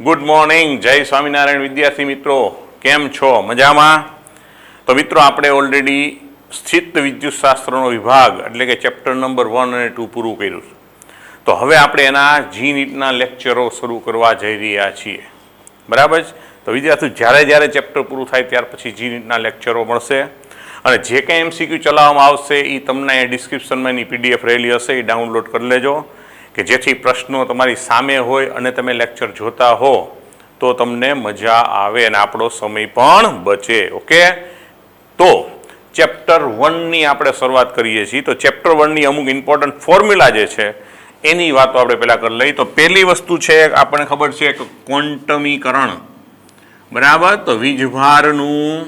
Good morning, જય સ્વામિનારાયણ વિદ્યાર્થી મિત્રો, કેમ છો? મજામાં? તો મિત્રો આપણે ઓલરેડી સ્થિત વિદ્યુતશાસ્ત્રનો વિભાગ એટલે કે ચેપ્ટર નંબર 1 અને 2 પૂરું કર્યું છે. તો હવે આપણે એના જી નીટના લેક્ચરો શરૂ કરવા જઈ રહ્યા છીએ. બરાબર જ? તો વિદ્યાર્થીઓ જ્યારે ચેપ્ટર પૂરું થાય ત્યાર પછી જી નીટના લેક્ચરો મળશે અને જે કંઈ એમસીક્યુ ચલાવવામાં આવશે એ તમને અહીંયા ડિસ્ક્રિપ્શનમાં એની પીડીએફ રહેલી હશે, એ ડાઉનલોડ કરી લેજો કે જેથી પ્રશ્નો તમારી સામે હોય અને તમે લેક્ચર જોતા હો તો તમને મજા આવે અને આપણો સમય પણ બચે. ઓકે, તો ચેપ્ટર 1ની આપણે શરૂઆત કરીએ છીએ. તો ચેપ્ટર 1ની અમુક ઇમ્પોર્ટન્ટ ફોર્મ્યુલા જે છે એની વાતો આપણે પહેલાં કરી લઈએ. તો પહેલી વસ્તુ છે, આપણને ખબર છે કે ક્વોન્ટમીકરણ. બરાબર? તો વીજભારનું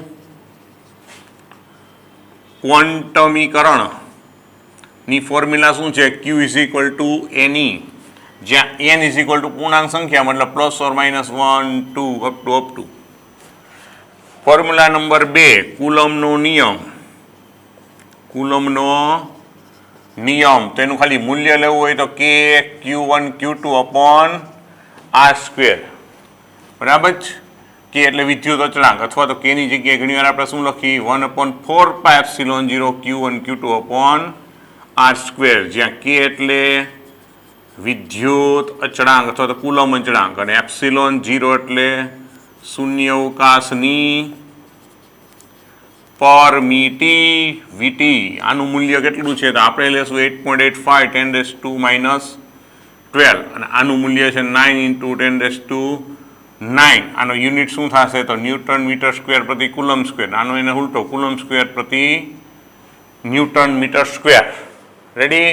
ક્વોન્ટમીકરણ ની ફોર્મ્યુલા શું છે? Q ઇઝ ઇક્વલ ટુ એની, જ્યાં n ઇઝ ઇક્વલ ટુ પૂર્ણાંક સંખ્યા મતલબ plus or minus 1 2 up to. Formula number 2 કુલમનો નિયમ. કુલમનો નિયમ, તેનું ખાલી મૂલ્ય લેવું હોય તો K Q1 Q2 upon R square. બરાબર જ? K એટલે વિદ્યુત અચળાંક, અથવા તો K ની જગ્યાએ ઘણીવાર આપણે શું લખી? 1/4πε0 Q1 Q2 upon R square, જ્યાં K એટલે વિદ્યુત અચળાંક અથવા તો કુલમ અચળાંક અને એપ્સિલોન 0 એટલે શૂન્ય અવકાશની પરમિટિવિટી. આનું મૂલ્ય કેટલું છે? તો આપણે લેશું 8.85 10⁻² અને આનું મૂલ્ય છે 9 × 10⁹. આનો યુનિટ શું થશે? તો ન્યૂટન મીટર સ્ક્વેર પ્રતિ કુલમ સ્ક્વેર. આનો એને ઉલટો કુલમ સ્ક્વેર પ્રતિ ન્યૂટન મીટર સ્ક્વેર. રેડી?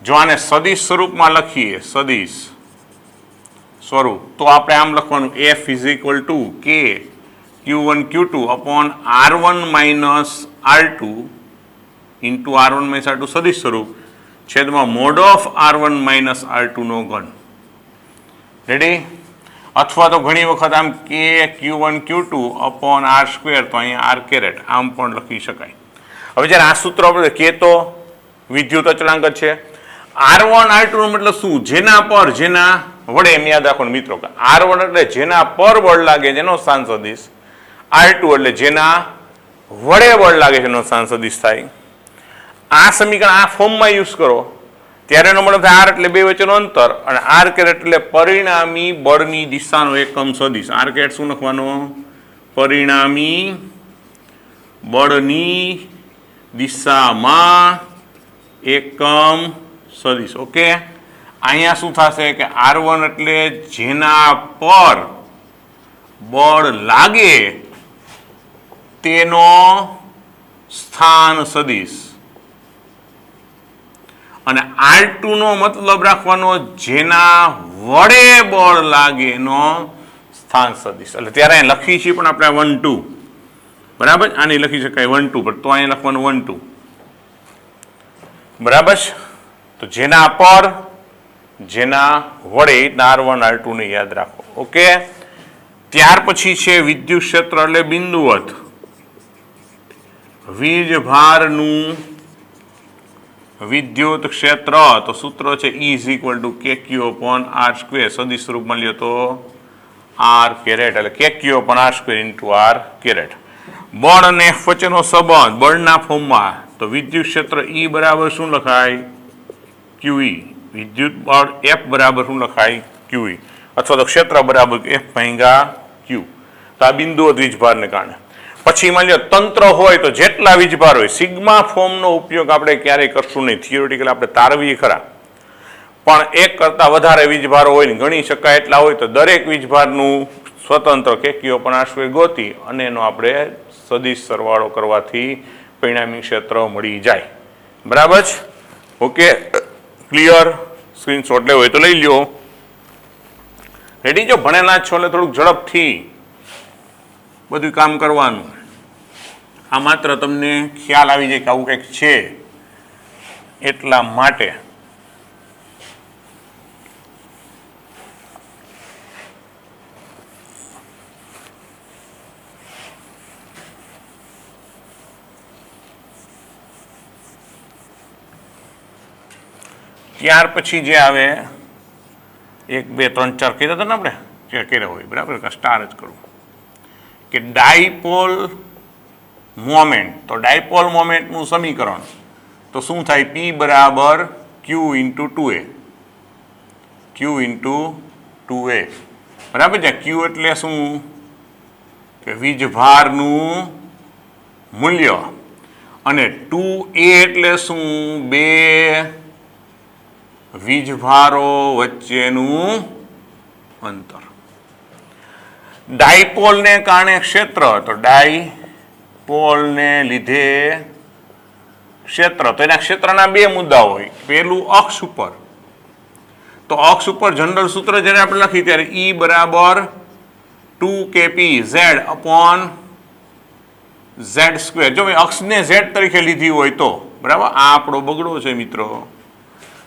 જો આને સદિશ સ્વરૂપમાં લખીએ, સદિશ સ્વરૂપ, તો આપણે આમ લખવાનું F is equal two K Q1 Q2 upon R1 minus R2 into R1 minus R2 સદિશ સ્વરૂપ છેદમાં mode of R1 minus R2 નો ઘન. રેડી? અથવા તો ઘણી વખત આમ K Q1 Q2 upon R square, તો અહીંયા R કેરેટ આમ પણ લખી શકાય. હવે જ્યારે આ સૂત્ર આપણે K તો વિદ્યુત અચળાંક જ છે. R1 R2 નો મતલબ શું? જેના વડે, એમ યાદ રાખો મિત્રો કે R1 એટલે જેના પર બળ લાગે જેનો સ્થાન સદિશ, R2 એટલે જેના વડે બળ લાગે છે એનો સ્થાન સદિશ થાય. આ સમીકરણ આ ફોર્મમાં યુઝ કરો ત્યારે એનો મતલબ થાય R એટલે બે વચ્ચેનું અંતર અને R કેરેટ એટલે પરિણામી બળની દિશાનો એકમ સદિશ. R કેરેટ શું લખવાનો? પરિણામી બળની દિશામાં એકમ સદિશ. ઓકે, અહીંયા શું થશે કે R1 એટલે જેના પર બળ લાગે તેનો સ્થાન સદિશ અને R2 નો મતલબ રાખવાનો જેના વડે બળ લાગે નો સ્થાન સદિશ. એટલે ત્યારે અહીં લખી છીએ પણ આપણે 1 2. બરાબર? આની લખી શકાય 1 2, પણ તો અહીંયા લખવાનું 1 2. બરાબર? તો જેના પર જેના વડે R1 R2 ને યાદ રાખો. ઓકે, ત્યાર પછી છે વિદ્યુત ક્ષેત્ર એટલે બિંદુવત. વીજભારનું વિદ્યુત ક્ષેત્ર, તો સૂત્ર છે E is equal to KQ upon R square. સદિશ સ્વરૂપમાં લ્યો તો R કેરેટ એટલે KQ upon R square into R caret. બળ અને F વચ્ચેનો સંબંધ બળના ફોર્મમાં, તો વિદ્યુત ક્ષેત્ર E બરાબર શું લખાય? QE. વિદ્યુત બળ F બરાબર શું લખાય? QE. અથવા તો ક્ષેત્ર બરાબર F/Q. તો આ બિંદુવત વીજભારને કારણે. પછી માની લો તંત્ર હોય તો જેટલા વીજભાર હોય, સિગ્મા ફોર્મનો ઉપયોગ આપણે ક્યારેય કરશું નહીં. થિયોરિટિકલ આપણે તારવીએ ખરા, પણ એક કરતાં વધારે વીજભારો હોય ને ગણી શકાય એટલા હોય તો દરેક વીજભારનું સ્વતંત્ર KQ પણ આશરે ગોતી અને એનો આપણે સદિશ સરવાળો કરવાથી પરિણામી ક્ષેત્ર મળી જાય. બરાબર જ? Okay, clear? સ્ક્રીનશોટ લેવો હોય તો લઈ લ્યો. રેડી? જો ભણેલા છો એટલે થોડુંક ઝડપથી બધું કામ કરવાનું. આ માત્ર તમને ખ્યાલ આવી જાય કે આવું કંઈક છે એટલા માટે. ત્યાર પછી જે આવે 1 2 3 4 કીધા હતા ને આપણે વાક્ય કર્યા હોય, બરાબર, સ્ટાર જ કરું કે ડાયપોલ મોમેન્ટ. તો ડાયપોલ મોમેન્ટનું સમીકરણ તો શું થાય? P બરાબર Q into 2A. Q into 2A, બરાબર છે. Q એટલે શું? કે વીજભારનું મૂલ્ય. અને 2A એટલે શું? બે વીજભારો વચ્ચેનું અંતર. ડાયપોલને કારણે ક્ષેત્ર, તો ડાયપોલને લીધે ક્ષેત્ર. તો એના ક્ષેત્રના બે મુદ્દા હોય. પહેલું અક્ષ ઉપર, તો અક્ષ ઉપર જનરલ સૂત્ર જ્યારે આપણે લખીએ ત્યારે E બરાબર 2kp z upon z square. જો અક્ષને z તરીકે લીધી હોય તો, બરાબર, આ આપણો બગડો છે મિત્રો.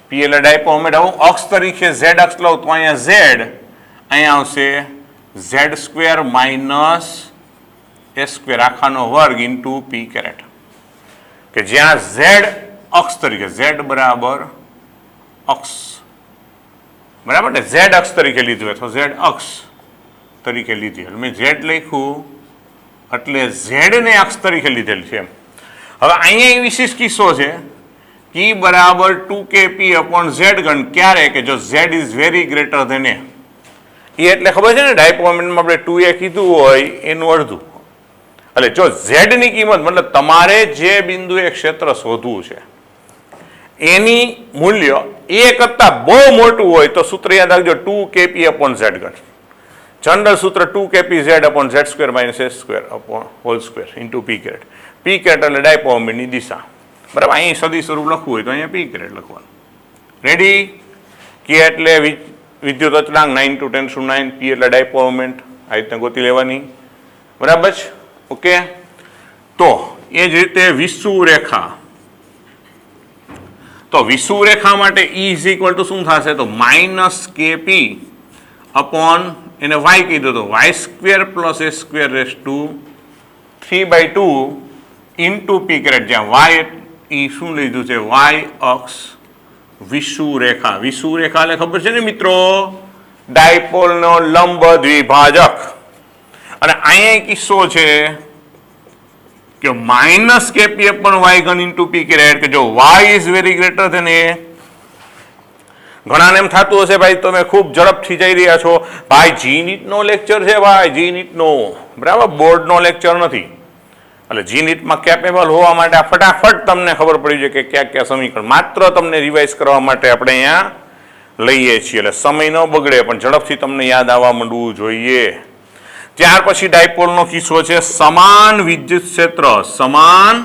P એટલે ડાયપોલ મોમેન્ટ. હું અક્ષ તરીકે z અક્ષ લઉં તો અહીંયા z, અહીંયા આવશે z square minus s square આખાનો વર્ગ ઇન્ટુ p કેરેટ. કે જ્યાં z અક્ષ તરીકે, z બરાબર અક્ષ, બરાબર ને, z અક્ષ તરીકે લીધું અથવા z અક્ષ તરીકે લીધી. એટલે મેં z લખ્યું એટલે z ને અક્ષ તરીકે લીધેલ છે. હવે અહીંયા એ વિશેષ કિસ્સો છે P બરાબર 2kp અપોન z ગણ. ક્યારે? કે જો z is very greater than a. એ એટલે ખબર છે ને, ડાયપોલ મોમેન્ટમાં આપણે 2a કીધું હોય એનું અડધું. એટલે જો z ની કિંમત, મતલબ તમારે જે બિંદુએ ક્ષેત્ર શોધવું છે એની મૂલ્ય એ કરતા બહુ મોટું હોય તો સૂત્ર યાદ રાખજો, 2kp અપોન z ગણ. જનરલ સૂત્ર 2kp z upon z square minus s square upon whole square into p caret. p caret એટલે ડાયપોલ મોમેન્ટની દિશા, બરાબર. અહીં સદી સ્વરૂપ લખવું હોય તો અહીંયા p કેરેટ લખવાનું. રેડી? કે એટલે વિદ્યુત અચળાંક 9 × 10⁹, p એટલે ડાયપોલ મોમેન્ટ. આ રીતે ગોતી લેવાની, બરાબર છે. ઓકે. તો એ જ રીતે વિષુવરેખા. તો વિષુવરેખા માટે E ઇઝ ઇક્વલ ટુ શું થશે? તો માઇનસ kp અપોન, એને y કીધું તો y square plus s square raise to 3/2 into p caret. જ્યાં y એ શું લીધું છે? y અક્ષ વિષુવરેખા. વિષુવરેખા એટલે ખબર છે ને મિત્રો? ડાયપોલનો લંબ દ્વિભાજક. અને અહીંયા કિસ્સો છે કે માઇનસ kp અપોન y ગણ ઇન્ટુ p કેરેટ. કે જો y is very greater than a. ઘણાને એમ થતું હશે ભાઈ તમે ખૂબ ઝડપથી જઈ રહ્યા છો, ભાઈ જી નીટનો લેક્ચર છે, ભાઈ જી નીટનો, બરાબર, બોર્ડનો લેક્ચર નથી. એટલે જી નીટમાં કેપેબલ હોવા માટે ફટાફટ તમને ખબર પડી છે કે ક્યાં ક્યાં સમીકરણ, માત્ર તમને રિવાઇઝ કરવા માટે આપણે અહીંયા લઈએ છીએ. એટલે સમય ન બગડે પણ ઝડપથી તમને યાદ આવવા માંડવું જોઈએ. ત્યાર પછી ડાયપોલનો કિસ્સો છે સમાન વિદ્યુત ક્ષેત્ર. સમાન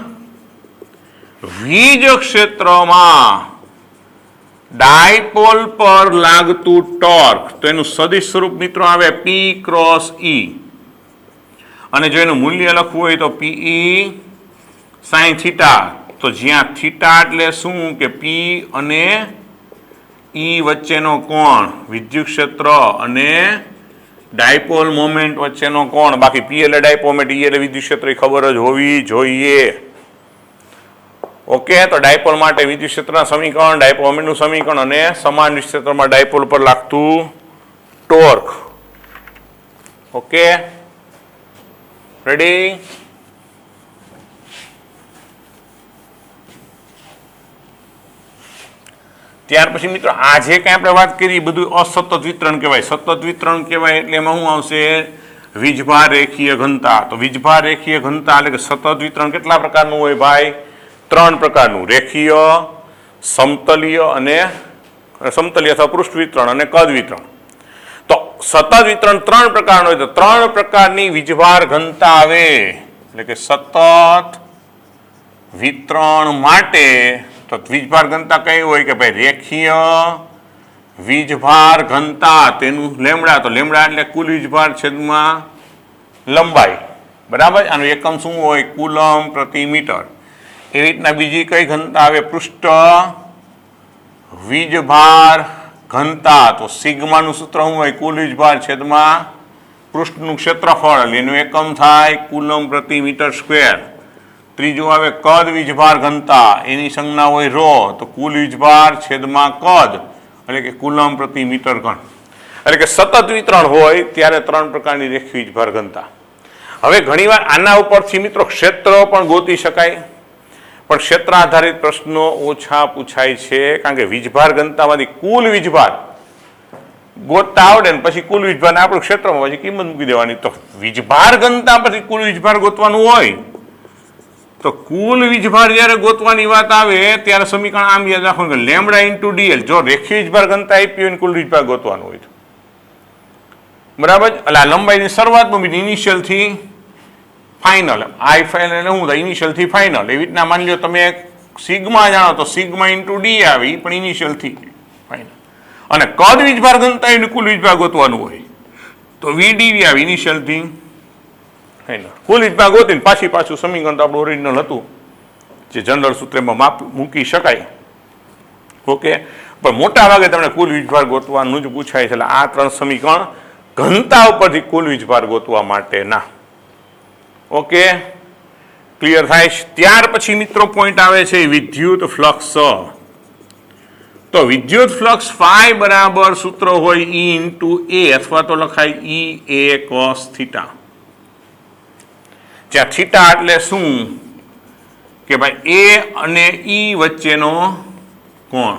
વીજ ક્ષેત્રમાં ડાયપોલ પર લાગતું ટોર્ક, તો એનું સદિશ સ્વરૂપ મિત્રો આવે P ક્રોસ E. અને જો એનું મૂલ્ય લખવું હોય તો PE sin થીટા. તો જ્યાં થીટા એટલે શું? કે P અને E વચ્ચેનો કોણ, વિદ્યુત ક્ષેત્ર અને ડાયપોલ મોમેન્ટ વચ્ચેનો કોણ. બાકી P એટલે ડાયપોલ મોમેન્ટ, E એટલે વિદ્યુત ક્ષેત્ર ખબર જ હોવી જોઈએ. ઓકે. તો ડાયપોલ માટે વિદ્યુત ક્ષેત્રના સમીકરણ, ડાયપોલ મોમેન્ટનું સમીકરણ અને સમાન વિદ્યુત ક્ષેત્રમાં ડાયપોલ પર લાગતું ટોર્ક. Okay, ready? ત્યાર પછી મિત્રો આ જે કંઈ આપણે વાત કરી બધું અસતત વિતરણ કહેવાય. સતત વિતરણ કહેવાય એટલે એમાં શું આવશે? વીજભાર રેખીય ઘનતા. તો વીજભાર રેખીય ઘનતા એટલે કે સતત વિતરણ કેટલા પ્રકારનું હોય ભાઈ? 3 પ્રકારનું. રેખીય, સમતલીય અને સમતલીય અથવા પૃષ્ઠ વિતરણ અને કદ વિતરણ. તો સતત વિતરણ 3 પ્રકારનું હોય તો 3 પ્રકારની વીજભાર ઘનતા આવે. એટલે કે સતત વિતરણ માટે તો વીજભાર ઘનતા કઈ હોય? કે ભાઈ રેખીય વીજભાર ઘનતા, તેનું લેમડા. તો લેમડા એટલે કુલ વીજભાર છેદમાં લંબાઈ, બરાબર. આનું એકમ શું હોય? કુલમ પ્રતિ મીટર. એવી રીતના બીજી કઈ ઘનતા આવે? પૃષ્ઠ વીજભાર ઘનતા. તો સિગ્માનું સૂત્ર શું હોય? કુલ વીજભાર છેદમાં પૃષ્ઠનું ક્ષેત્રફળ. એનું એકમ થાય કુલમ પ્રતિ મીટર સ્ક્વેર. ત્રીજું આવે કદ વીજભાર ઘનતા. એની સંજ્ઞા હોય ρ. તો કુલ વીજભાર છેદમાં કદ એટલે કે કુલમ પ્રતિ મીટર ઘન. એટલે કે સતત વિતરણ હોય ત્યારે 3 પ્રકારની રેખીય વીજભાર ઘનતા. હવે ઘણીવાર આના ઉપરથી મિત્રો ક્ષેત્ર પણ ગોતી શકાય, પણ ક્ષેત્ર આધારિત પ્રશ્નો ઓછા પૂછાય છે, કારણ કે વીજભાર ઘનતામાંથી કુલ વીજભાર ગોતતા આવડે ને પછી કુલ વીજભાર આપણું ક્ષેત્રમાં પછી કિંમત મૂકી દેવાની. તો વીજભાર ઘનતા પછી કુલ વીજભાર ગોતવાનું હોય તો કુલ વીજભાર જ્યારે ગોતવાની વાત આવે ત્યારે સમીકરણ આમ યાદ રાખવાનું કે લેમડા ઇન્ટુ ડીએલ. જો રેખીય વીજભાર ઘનતા આપી હોય કુલ વીજભાર ગોતવાનું હોય તો બરાબર. એટલે આ લંબાઈની શરૂઆતમાં બીજી ઇનિશિયલથી ફાઇનલ, આઈ ફાઇનલ એટલે શું થાય ઇનિશિયલથી ફાઇનલ. એવી રીતના માની લો તમે સિગ્મા જાણો તો સિગ્મા ઇન્ટુ ડી આવી પણ ઇનિશિયલથી ફાઇનલ. અને કદ વીજભાર ઘનતા એને કુલ વીજભાર ગોતવાનું હોય તો વીડીવી આવી ઇનિશિયલથી ફાઇનલ. કુલ વીજભાર ગોતીને પાછું સમીકરણ તો આપણું ઓરિજિનલ હતું જે જનરલ સૂત્રમાં માપ મૂકી શકાય. ઓકે, પણ મોટા ભાગે તમને કુલ વીજભાર ગોતવાનું જ પૂછાય છે. એટલે આ 3 સમીકરણ ઘનતા ઉપરથી કુલ વીજભાર ગોતવા માટેના. ઓકે, ક્લિયર થાય છે. ત્યાર પછી મિત્રો પોઈન્ટ આવે છે વિદ્યુત ફ્લક્સ. તો વિદ્યુત ફ્લક્સ ફાઈ બરાબર સૂત્ર હોય E ઇન્ટુ એ અથવા તો લખાય E A cos થીટા. જ્યાં થીટા એટલે શું કે ભાઈ એ અને ઈ વચ્ચેનો કોણ.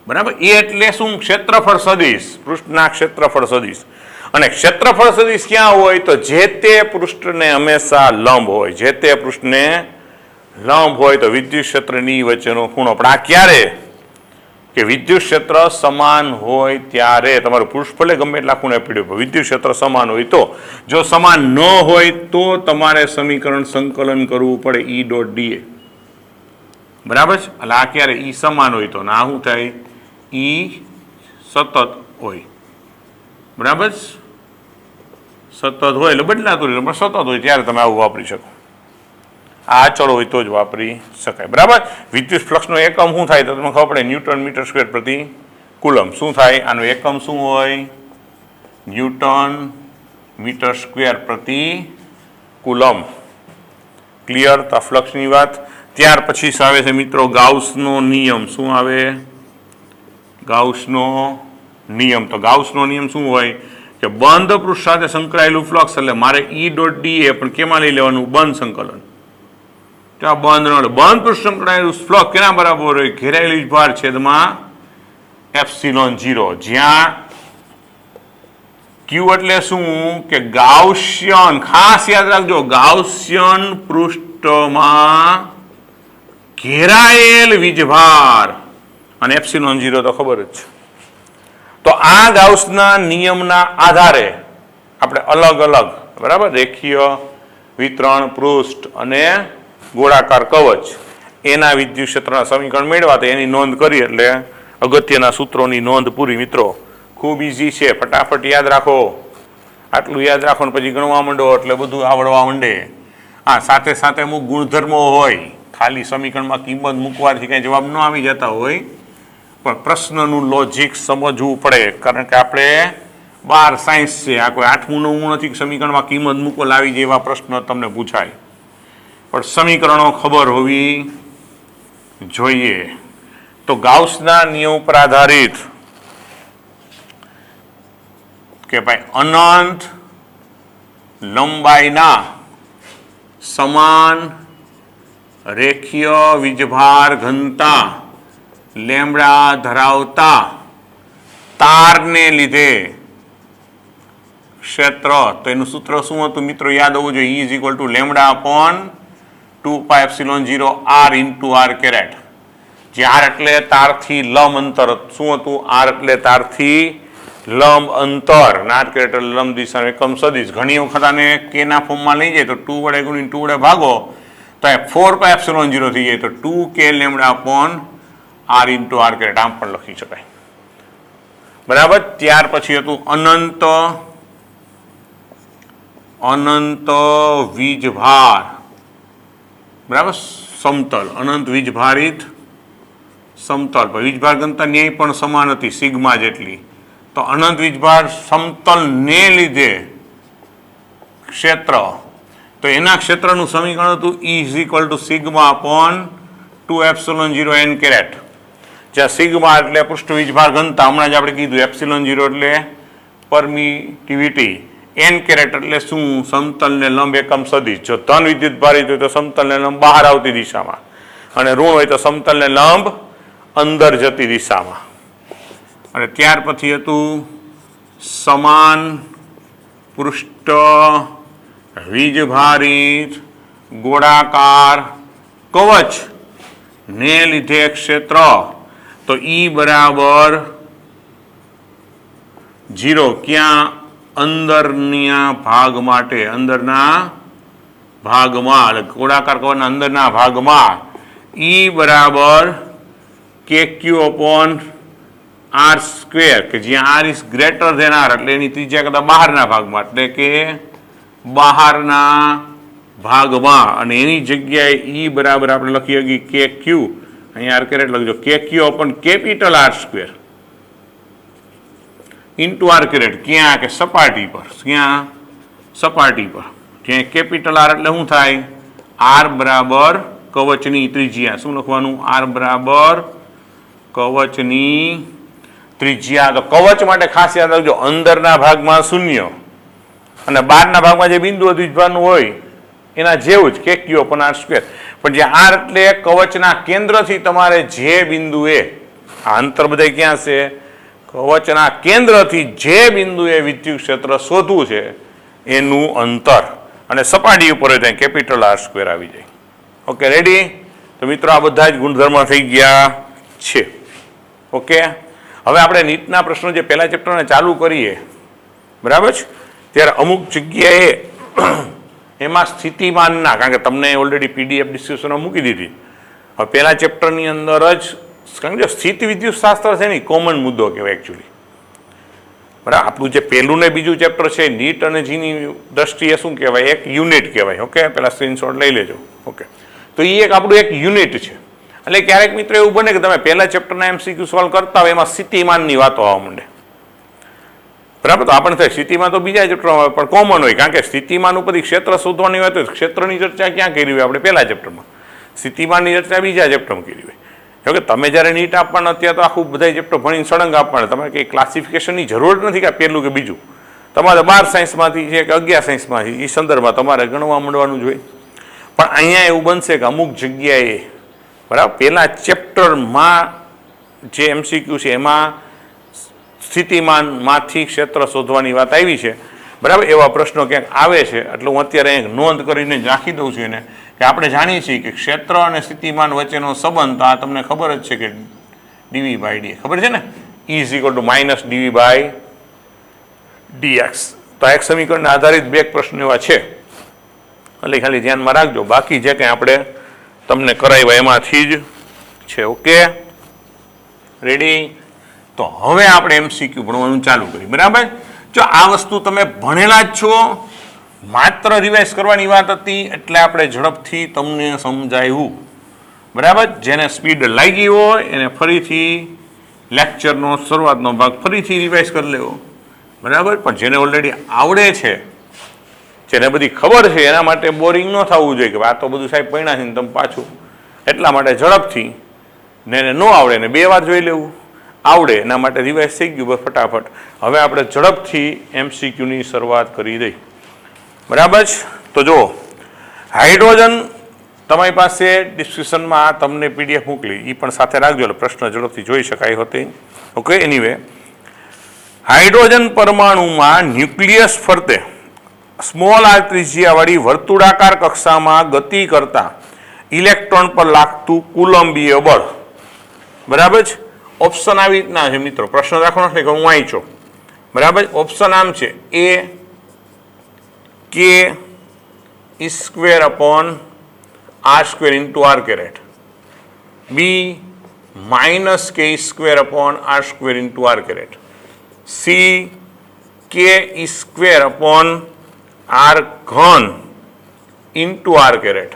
બરાબર. એ એટલે શું ક્ષેત્રફળ સદિશ, પૃષ્ઠના ક્ષેત્રફળ સદિશ. અને ક્ષેત્રફળ સદિશ ક્યાં હોય તો જે તે પૃષ્ઠને હંમેશા લંબ હોય. જે તે પૃષ્ઠને લંબ હોય તો વિદ્યુત ક્ષેત્રની વચ્ચેનો ખૂણો. પણ આ ક્યારે કે વિદ્યુત ક્ષેત્ર સમાન હોય ત્યારે. તમારું પૃષ્ઠ ભલે ગમે એટલા ખૂણે પીડ્યું પણ વિદ્યુત ક્ષેત્ર સમાન હોય તો. જો સમાન ન હોય તો તમારે સમીકરણ સંકલન કરવું પડે E ડોટ ડીએ. બરાબર છે. એટલે આ ક્યારે ઈ સમાન હોય તો ના શું થાય ઈ સતત હોય. બરાબર, સતત હોય એટલે બદલાતું રહે, પણ સતત હોય ત્યારે તમે આવું વાપરી શકો. આ અચળ હોય તો જ વાપરી શકાય. બરાબર. વિદ્યુત ફ્લક્સનો એકમ શું થાય તો તમને ખબર પડે ન્યૂટન મીટર સ્ક્વેર પ્રતિ કુલમ. શું થાય આનો એકમ શું હોય ન્યૂટન મીટર સ્ક્વેર પ્રતિ કુલમ. ક્લિયર. તો ફ્લક્સની વાત. ત્યાર પછી આવે છે મિત્રો ગાઉસનો નિયમ. શું આવે ગાઉસનો નિયમ. તો ગાઉસનો નિયમ શું હોય કે બંધ પૃષ્ઠ સાથે સંકળાયેલું ફ્લક્સ એટલે મારે E ડોટ ડી એ પણ કેમાં લઈ લેવાનું બંધ સંકલન. ત્યાં બંધ પૃષ્ઠ સંકળાયેલું ફ્લક્સ કેના બરાબર હોય ઘેરાયેલું વીજભાર છેદમાં એપ્સિલોન 0. જ્યાં ક્યુ એટલે શું કે ગાઉસિયન, ખાસ યાદ રાખજો ગાઉસિયન પૃષ્ઠમાં ઘેરાયેલ વીજભાર અને એપ્સિલોન 0 તો ખબર જ છે. તો આ ગાઉસના નિયમના આધારે આપણે અલગ અલગ બરાબર રેખીય વિતરણ પૃષ્ઠ અને ગોળાકાર કવચ એના વિદ્યુત ક્ષેત્રના સમીકરણ મેળવા તો એની નોંધ કરી એટલે અગત્યના સૂત્રોની નોંધ પૂરી. મિત્રો ખૂબ ઇઝી છે, ફટાફટ યાદ રાખો. આટલું યાદ રાખો ને પછી ગણવા માંડો એટલે બધું આવડવા માંડે. હા, સાથે સાથે અમુક ગુણધર્મો હોય. ખાલી સમીકરણમાં કિંમત મૂકવાથી કંઈ જવાબ ન આવી જતા હોય પણ પ્રશ્નનું લોજિક સમજવું પડે, કારણ કે આપણે 12 સાયન્સ છે. આ કોઈ 8મું 9મું નથી સમીકરણમાં કિંમત મૂકો લાવી જાય એવા પ્રશ્ન તમને પૂછાય. પણ સમીકરણો ખબર હોવી જોઈએ. તો ગાઉસના નિયમ પર આધારિત કે ભાઈ અનંત લંબાઈના સમાન રેખીય વીજભાર ઘનતા લેમ્બડા ધરાવતા તારને લીધે ક્ષેત્ર. તો એનું સૂત્ર શું હતું મિત્રો યાદ હોવું જોઈએ E is equal to lambda upon 2 pi epsilon 0 R into R caret. જે R એટલે તારથી લંબ અંતર શું હતું R એટલે તારથી લંબ અંતર, R કેરેટ એટલે લંબ દિશાનો એકમ સદિશ. ઘણી વખત આને K ના ફોર્મમાં લઈ જાય તો 2 વડે ગુણી 2 વડે ભાગો તો 4 પાઈ એપ્સિલોન 0 થઈ જાય તો 2K lambda upon R into R caret આમ પણ લખી શકાય. બરાબર. ત્યાર પછી હતું અનંત વીજભાર. બરાબર. સમતલ અનંત વીજભારિત સમતલ. વીજભાર ઘનતા ન્યાય પણ સમાન હતી સિગ્મા જેટલી. તો અનંત વીજભાર સમતલ ને લીધે ક્ષેત્ર. તો એના ક્ષેત્રનું સમીકરણ હતું E is equal to sigma upon 2 epsilon 0 n caret. જ્યાં સિગ્મા એટલે પૃષ્ઠ વીજભાર ઘનતા, હમણાં જ આપણે કીધું એપ્સિલોન 0 એટલે પરમિટિવિટી, એન કેરેટ એટલે શું? સમતલ ને લંબ એકમ સદિશ. જો ધન વિદ્યુત ભારિત હોય તો સમતલ ને લંબ બહાર આવતી દિશામાં, અને ઋણ હોય તો સમતલ ને લંબ અંદર જતી દિશામાં. અને ત્યાર પછી હતું સમાન પૃષ્ઠ વીજભારિત ગોળાકાર કવચ ને લીધે ક્ષેત્ર, તો E બરાબર 0. ક્યાં? અંદરના ભાગ માટે, અંદરના ભાગમાં, એટલે ગોળાકાર કવચના અંદરના ભાગમાં E બરાબર KQ upon R સ્ક્વેર, કે જ્યાં R is greater than R, એટલે એની ત્રિજ્યા કરતાં બહારના ભાગમાં, એટલે કે બહારના ભાગમાં. અને એની જગ્યાએ E બરાબર આપણે લખી શકીએ KQ, અહીંયા R કેરેટ લખજો, KQ upon capital R square into R caret. ક્યાં? કે સપાટી પર. ક્યાં? સપાટી પર. ત્યાં કેપિટલ R એટલે શું થાય? R બરાબર કવચની ત્રિજ્યા. શું લખવાનું? R બરાબર કવચની ત્રિજ્યા. તો કવચ માટે ખાસ યાદ રાખજો, અંદરના ભાગમાં 0 અને બહારના ભાગમાં જે બિંદુ દ્વિજભારનું હોય એના જેવું જ KQ upon R સ્ક્વેર. પણ જ્યાં R એટલે કવચના કેન્દ્રથી તમારે જે બિંદુએ, આ અંતર બધા ક્યાં છે? કવચના કેન્દ્રથી જે બિંદુએ વિદ્યુત ક્ષેત્ર શોધવું છે એનું અંતર, અને સપાટી ઉપર હોય ત્યાં કેપિટલ R સ્ક્વેર આવી જાય. Okay, ready? તો મિત્રો આ બધા જ ગુણધર્મ થઈ ગયા છે. ઓકે, હવે આપણે નીટના પ્રશ્નો જે પહેલા ચેપ્ટરને ચાલુ કરીએ, બરાબર છે, ત્યારે અમુક જગ્યાએ એમાં સ્થિતિમાનના, કારણ કે તમને ઓલરેડી PDF ડિસ્ક્રિપ્શનમાં મૂકી દીધી, હવે પહેલા ચેપ્ટરની અંદર જ, કારણ કે સ્થિત વિદ્યુત શાસ્ત્ર છે ને કોમન મુદ્દો કહેવાય એકચ્યુઅલી, બરાબર. આપણું જે પહેલું ને બીજું ચેપ્ટર છે નીટ અને જીની દ્રષ્ટિએ શું કહેવાય? એક યુનિટ કહેવાય. ઓકે, પહેલા સ્ક્રીનશોટ લઈ લેજો. ઓકે, તો એ એક આપણું એક યુનિટ છે. એટલે ક્યારેક મિત્રો એવું બને કે તમે પહેલા ચેપ્ટરના MCQ સોલ્વ કરતા હોય, એમાં સ્થિતિમાનની વાતો આવવા માંડે, બરાબર. તો આપણે થાય સ્થિતિમાન તો બીજા ચેપ્ટરમાં પણ કોમન હોય, કારણ કે સ્થિતિમાન ઉપરથી ક્ષેત્ર શોધવાની વાત હોય, ક્ષેત્રની ચર્ચા ક્યાં કરી હોય? આપણે પહેલા ચેપ્ટરમાં. સ્થિતિમાનની ચર્ચા બીજા ચેપ્ટરમાં કરી હોય. કે તમે જ્યારે નીટ આપવાના, અત્યારે તો આખું બધા ચેપ્ટર ભણીને સળંગ આપવાના, તમારે કંઈ ક્લાસિફિકેશનની જરૂર નથી કે પહેલું કે બીજું. તમારે 12 સાયન્સમાંથી છે કે 11 સાયન્સમાંથી, એ સંદર્ભમાં તમારે ગણવા માંડવાનું જોઈએ. પણ અહીંયા એવું બનશે કે અમુક જગ્યાએ, બરાબર, પહેલા ચેપ્ટરમાં જે MCQ છે એમાં સ્થિતિમાનમાંથી ક્ષેત્ર શોધવાની વાત આવી છે, બરાબર. એવા પ્રશ્નો ક્યાંક આવે છે, એટલે હું અત્યારે અહીં નોંધ કરીને જ રાખી દઉં છું એને, કે આપણે જાણીએ છીએ કે ક્ષેત્ર અને સ્થિતિમાન વચ્ચેનો સંબંધ, આ તમને ખબર જ છે કે dV/d, ખબર છે ને? E = -dV/dx. તો એક સમીકરણને આધારિત બે પ્રશ્નો એવા છે, એટલે ખાલી ધ્યાનમાં રાખજો. બાકી જે કંઈ આપણે તમને કરાવ્યા એમાંથી જ છે. Okay, ready? તો હવે આપણે MCQ ભણવાનું ચાલુ કરીએ, બરાબર. જો આ વસ્તુ તમે ભણેલા જ છો, માત્ર રિવાઇઝ કરવાની વાત હતી, એટલે આપણે ઝડપથી તમને સમજાવ્યું, બરાબર. જેને સ્પીડ લાગી હોય એને ફરીથી લેક્ચરનો શરૂઆતનો ભાગ ફરીથી રિવાઇઝ કરી લેવો, બરાબર. પણ જેને ઓલરેડી આવડે છે, જેને બધી ખબર છે, એના માટે બોરિંગ ન થવું જોઈએ કે આ તો બધું સાહેબ ભણ્યા છે ને તમે પાછું. એટલા માટે ઝડપથી, ને એને ન આવડે ને 2 વાર જોઈ લેવું, આવડે એના માટે રિવાઇઝ થઈ ગયું બસ ફટાફટ. હવે આપણે ઝડપથી MCQની શરૂઆત કરી દઈ, બરાબર છે. તો જો હાઇડ્રોજન તમારી પાસે ડિસ્ક્રિપ્શનમાં તમને PDF મોકલી, એ પણ સાથે રાખજો એટલે પ્રશ્ન ઝડપથી જોઈ શકાય હોતે. ઓકે, એનીવે, હાઇડ્રોજન પરમાણુમાં ન્યુક્લિયસ ફરતે સ્મોલ r ત્રિજ્યાવાળી વર્તુળાકાર કક્ષામાં ગતિ કરતા ઇલેક્ટ્રોન પર લાગતું કુલંબીય બળ, બરાબર છે. ઓપ્શન આવી રીતના છે મિત્રો, પ્રશ્ન રાખવાનો નથી કે હું વાંચો, બરાબર. ઓપ્શન આમ છે: A K² upon R² into R caret, B -K² upon R² into R caret, C K² upon R ઘન into R caret,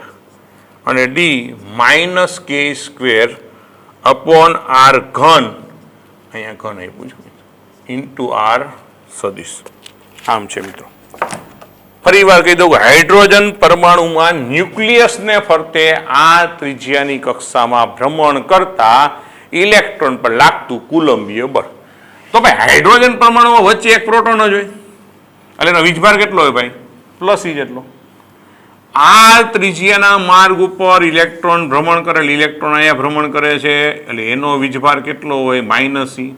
અને D -K² upon R ઘન, અહીંયા ઘન આપ્યું છે, into R સદિશ. આમ છે મિત્રો. ફરી વાર કહી દઉં, હાઇડ્રોજન પરમાણુમાં ન્યુક્લિયસને ફરતે આ ત્રિજ્યાની કક્ષામાં ભ્રમણ કરતા ઇલેક્ટ્રોન પર લાગતું કુલંબીય બળ. તો ભાઈ હાઇડ્રોજન પરમાણુમાં વચ્ચે એક પ્રોટોન જ હોય એટલે એનો વીજભાર કેટલો હોય ભાઈ? પ્લસ ઈ જેટલો. આ ત્રિજ્યાના માર્ગ ઉપર ઇલેક્ટ્રોન ભ્રમણ કરેલ, ઇલેક્ટ્રોન અહીંયા ભ્રમણ કરે છે એટલે એનો વીજભાર કેટલો હોય? માઇનસ ઈ.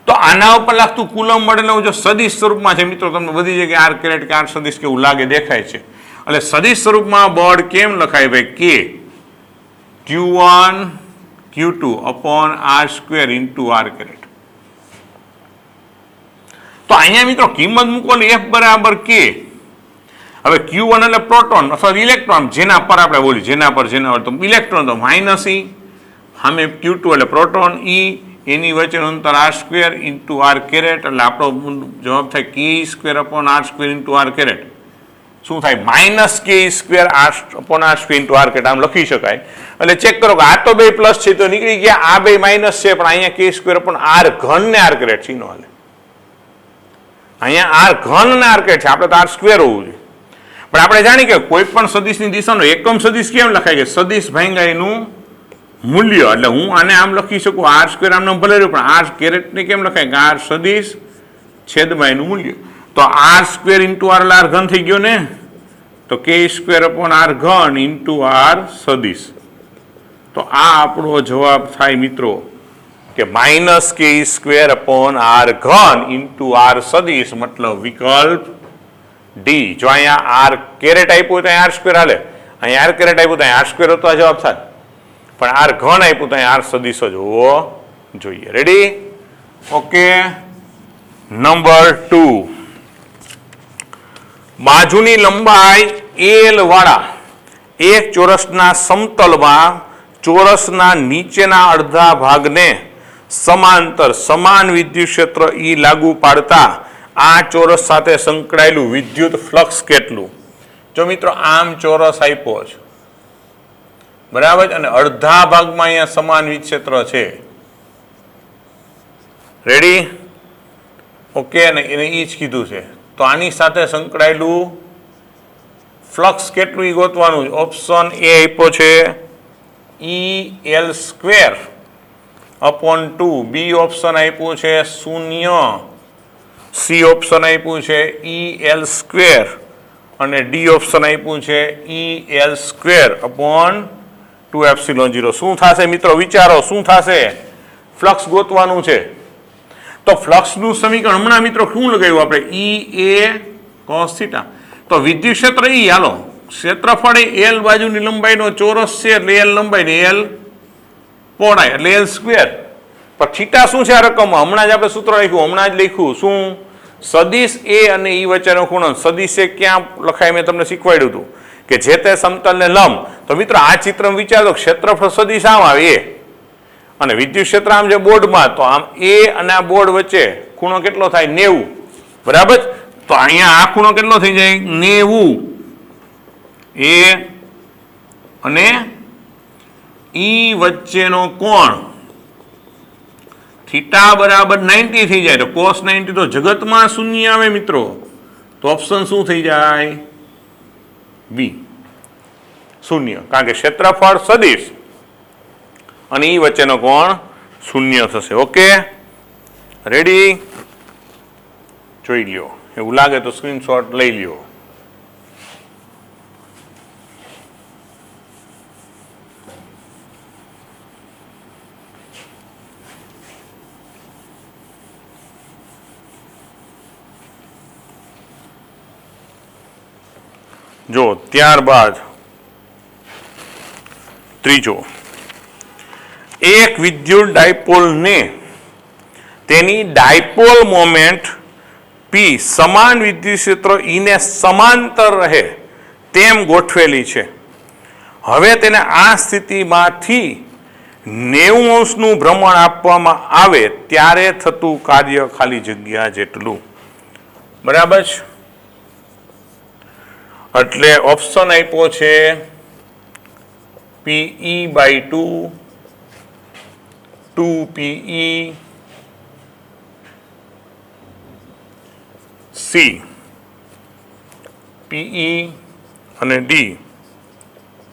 તો આના ઉપર લાગતું કુલમ બળ એટલે જો સદિશ સ્વરૂપમાં છે મિત્રો, તમને બધી જગ્યાએ આર કેરેટ કે આર સદિશ કેવું લાગે દેખાય છે. એટલે સદિશ સ્વરૂપમાં બળ કેમ લખાય ભાઈ? કે Q1 Q2 upon R square into R caret. તો અહીંયા મિત્રો કિંમત મૂકો ને F બરાબર કે. હવે Q1 એટલે પ્રોટોન અથવા ઇલેક્ટ્રોન, જેના પર આપણે બોલી જેના પર તો ઇલેક્ટ્રોન તો માઇનસ ઈ, સામે Q2 એટલે પ્રોટોન ઈ, એની વચ્ચેનું અંતર R square into R caret એટલે આપણો જવાબ થાય K square upon R square into R caret. શું થાય? Minus K square R upon R square into R caret આમ લખી શકાય. એટલે ચેક કરો કે આ તો બે પ્લસ છે તો નીકળી ગયા, આ બે માઇનસ છે પણ અહીંયા કે સ્ક્વેર અપોન આર ઘન ને આર કેરેટ છે નો હાલે. અહીંયા આર ઘન ને આર કેરેટ છે, આપણે તો આર સ્ક્વેર હોવું જોઈએ. પણ આપણે જાણીએ કે કોઈ પણ સદિશની દિશાનો એકમ સદિશ કેમ લખાય? કે સદિશ ભાંગ્યા એનું મૂલ્ય. એટલે હું આને આમ લખી શકું આર સ્ક્વેર આમ ભલે રહ્યું, પણ આર કેરેટને કેમ લખાય? કે આર સદિશ છેદમાં એનું મૂલ્ય. તો આર સ્ક્વેર ઇન્ટુ આર એટલે આર ઘન થઈ ગયો ને, તો કે સ્ક્વેર અપોન આર ઘન ઇન્ટુ આર સદિશ. તો આ આપણો જવાબ થાય મિત્રો કે minus K square upon R ઘન ઇન્ટુ આર સદિશ, મતલબ વિકલ્પ ડી. જો અહીંયા આર કેરેટ આપ્યું તો આર સ્ક્વેર હાલે, અહીંયા આર કેરેટ આપ્યું તો આર સ્ક્વેર હતો આ જવાબ થાય, પણ આર ઘન આપ્યું તો આર સદિશ જ હોવો જોઈએ. રેડી? ઓકે. નંબર 2, બાજુની લંબાઈ એલ વાળા એક ચોરસના સમતલમાં ચોરસના નીચેના અડધા ભાગને સમાંતર સમાન વિદ્યુત ક્ષેત્ર ઈ લાગુ પાડતા આ ચોરસ સાથે સંકળાયેલું વિદ્યુત ફ્લક્સ કેટલું? જો મિત્રો આમ ચોરસ આપ્યો છે બરાબર, અને અડધા ભાગમાં અહીંયા સમાન વિદ્યુત ક્ષેત્ર છે. રેડી? ઓકે. અને એને ઈ જ કીધું છે. તો આની સાથે સંકળાયેલું ફ્લક્સ કેટલું ઈ ગોતવાનું. ઓપ્શન એ આપ્યો છે EL square upon 2, B option આપ્યું છે 0, સી ઓપ્શન આપ્યું છે EL સ્ક્વેર અને ડી ઓપ્શન આપ્યું છે EL સ્ક્વેર અપોન 2 એપ્સિલોન 0. શું થશે મિત્રો? વિચારો શું થશે? ફ્લક્સ ગોતવાનું છે. તો ફ્લક્સનું સમીકરણ હમણાં મિત્રો શું લગાવ્યું આપણે? E A cos theta. તો વિદ્યુત ક્ષેત્ર ઈ, હાલો ક્ષેત્રફળ એ એલ બાજુની લંબાઈનો ચોરસ છે એટલે એલ લંબાઈ ને એલ પહોળાઈ એટલે એલ સ્ક્વેર. પણ થીટા શું છે આ રકમમાં? હમણાં જ આપણે સૂત્ર લખ્યું, હમણાં જ લખ્યું. શું? સદિશ એ અને ઈ વચ્ચેનો ખૂણો. સદિશ એ ક્યાં લખાય મેં તમને શીખવાડ્યું હતું કે જે તે સમતલને લંબ. તો મિત્રો આ ચિત્રમાં વિચારો, ક્ષેત્રફળ સદિશ આમ આવે એ, અને વિદ્યુત ક્ષેત્ર આમ છે બોર્ડમાં, તો આમ એ અને આ બોર્ડ વચ્ચે ખૂણો કેટલો થાય? 90. બરાબર? તો અહીંયા આ ખૂણો કેટલો થઈ જાય? 90. એ અને ઈ વચ્ચેનો કોણ થીટા બરાબર 90 થઈ જાય. તો cos 90 તો જગતમાં શૂન્ય આવે મિત્રો. તો ઓપ્શન શું થઈ જાય? બી, શૂન્ય. કારણ કે ક્ષેત્રફળ સદિશ અને ઈ વચ્ચેનો કોણ શૂન્ય થશે. ઓકે. રેડી? જોઈ લ્યો. એવું લાગે તો સ્ક્રીનશોટ લઈ લ્યો. જો ત્યારબાદ ત્રીજો, એક વિદ્યુત ડાયપોલને તેની ડાયપોલ મોમેન્ટ પી સમાન વિદ્યુત ક્ષેત્ર ઈને સમાંતર રહે તેમ ગોઠવેલી છે. હવે તેને આ સ્થિતિમાંથી 90 અંશનું ભ્રમણ આપવામાં આવે ત્યારે થતું કાર્ય ખાલી જગ્યા જેટલું. બરાબર છે? એટલે ઓપ્શન આપ્યો છે PE/2, 2PE, C, PE અને D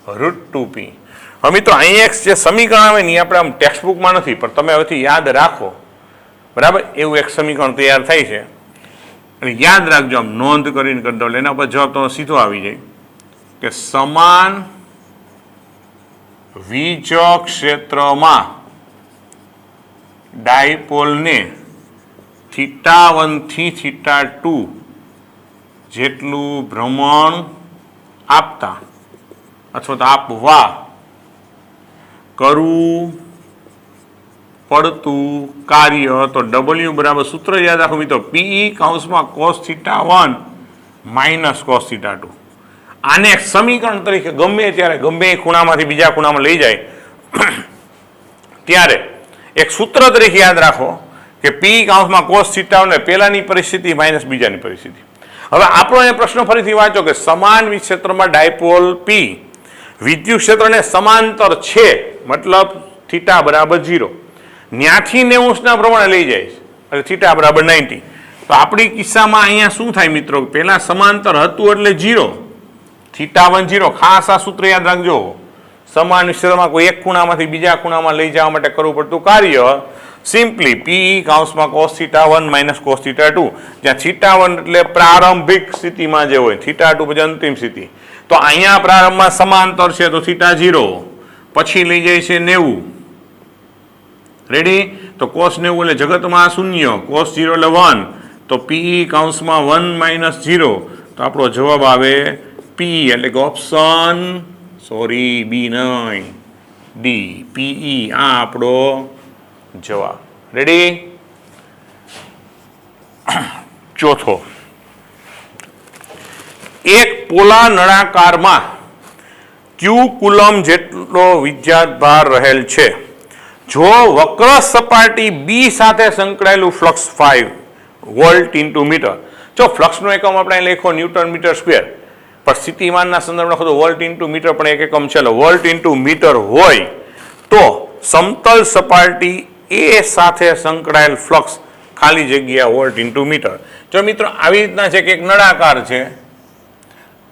√2p। હવે મિત્રો અહીં એક જે સમીકરણ આવે ને એ આપણે આમ ટેક્સ્ટબુકમાં નથી, પણ તમે હવેથી યાદ રાખો, બરાબર? એવું એક સમીકરણ તૈયાર થાય છે એટલે યાદ રાખજો, આમ નોંધ કરીને કરી દો, એના પર જવાબ તમારો સીધો આવી જાય કે સમાન વીજ ક્ષેત્રમાં ડાયપોલને θ1 થી θ2 જેટલું ભ્રમણ આપતા અથવા તો આપવા કરવું પડતું કાર્ય, તો W બરાબર સૂત્ર યાદ રાખો મિત્રો, PE કૌંસમાં cos θ1 માઇનસ cos θ2। આને એક સમીકરણ તરીકે ગમે ત્યારે ગમે એ ખૂણામાંથી બીજા ખૂણામાં લઈ જાય ત્યારે એક સૂત્ર તરીકે યાદ રાખો કે P કૌંસમાં cos θ1 ને પહેલાની પરિસ્થિતિ માઇનસ બીજાની પરિસ્થિતિ। હવે આપણો એ પ્રશ્ન ફરીથી વાંચો કે સમાન વિદ્યુત ક્ષેત્રમાં ડાયપોલ P વિદ્યુત ક્ષેત્રને સમાંતર છે, મતલબ θ બરાબર 0, ન્યાથી 90° પ્રમાણે લઈ જાય એટલે θ બરાબર 90। તો આપણી કિસ્સામાં અહીંયા શું થાય મિત્રો, પહેલા સમાંતર હતું એટલે 0, θ1 0। ખાસ આ સૂત્ર યાદ રાખજો, સમાન વિસ્તારમાં કોઈ એક ખૂણામાંથી બીજા ખૂણામાં લઈ જવા માટે કરવું પડતું કાર્ય સિમ્પલી P કૌંસમાં cos θ1 માઇનસ cos θ2, જ્યાં θ1 એટલે પ્રારંભિક સ્થિતિમાં જે હોય, θ2 પછી અંતિમ સ્થિતિ। તો અહીંયા પ્રારંભમાં સમાંતર છે તો θ0, પછી લઈ જાય છે 90, રેડી? તો cos 90 એટલે જગતમાં શૂન્ય, cos 0 એટલે 1, તો P કૌંસમાં 1 માઇનસ 0, તો આપણો જવાબ આવે P, એટલે કે ઓપ્શન B નહીં, D, PE, આ આપણો જવાબ। રેડી? ચોથો, એક પોલા નળાકારમાં Q કુલમ જેટલો વિદ્યુતભાર રહેલ છે, જો વક્ર સપાટી B સાથે સંકળાયેલું ફ્લક્સ 5 વોલ્ટ ઇન્ટુ મીટર, જો ફ્લક્સનો એકમ આપણે લખો ન્યૂટન મીટર સ્ક્વેર, પણ સ્થિતિમાનના સંદર્ભમાં ખોટું વોલ્ટ ઇન્ટુ મીટર પણ એક એકમ છે, વોલ્ટ ઇન્ટુ મીટર હોય તો સમતલ સપાટી A સાથે સંકળાયેલ ફ્લક્સ ખાલી જગ્યા વોલ્ટ ઇન્ટુ મીટર। જો મિત્રો આવી રીતના છે કે એક નળાકાર છે,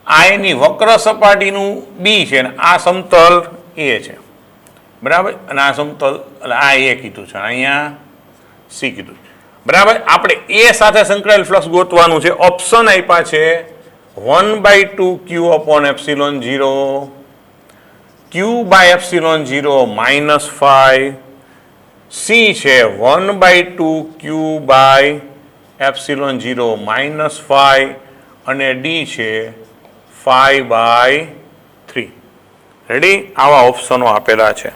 આ એની વક્ર સપાટીનું B છે અને આ સમતલ A છે, બરાબર? અને આ સમતલ એટલે આ A કીધું છે, અહીંયા C કીધું છે, બરાબર? આપણે A સાથે સંકળાયેલ ફ્લક્સ ગોતવાનું છે, ઓપ્શન આપ્યા છે 1/2 Q upon epsilon 0, Q by epsilon 0 minus 5, C છે 1/2 Q by epsilon 0 minus 5 અને D છે 5/3। રેડી? આવા ઓપ્શનો આપેલા છે।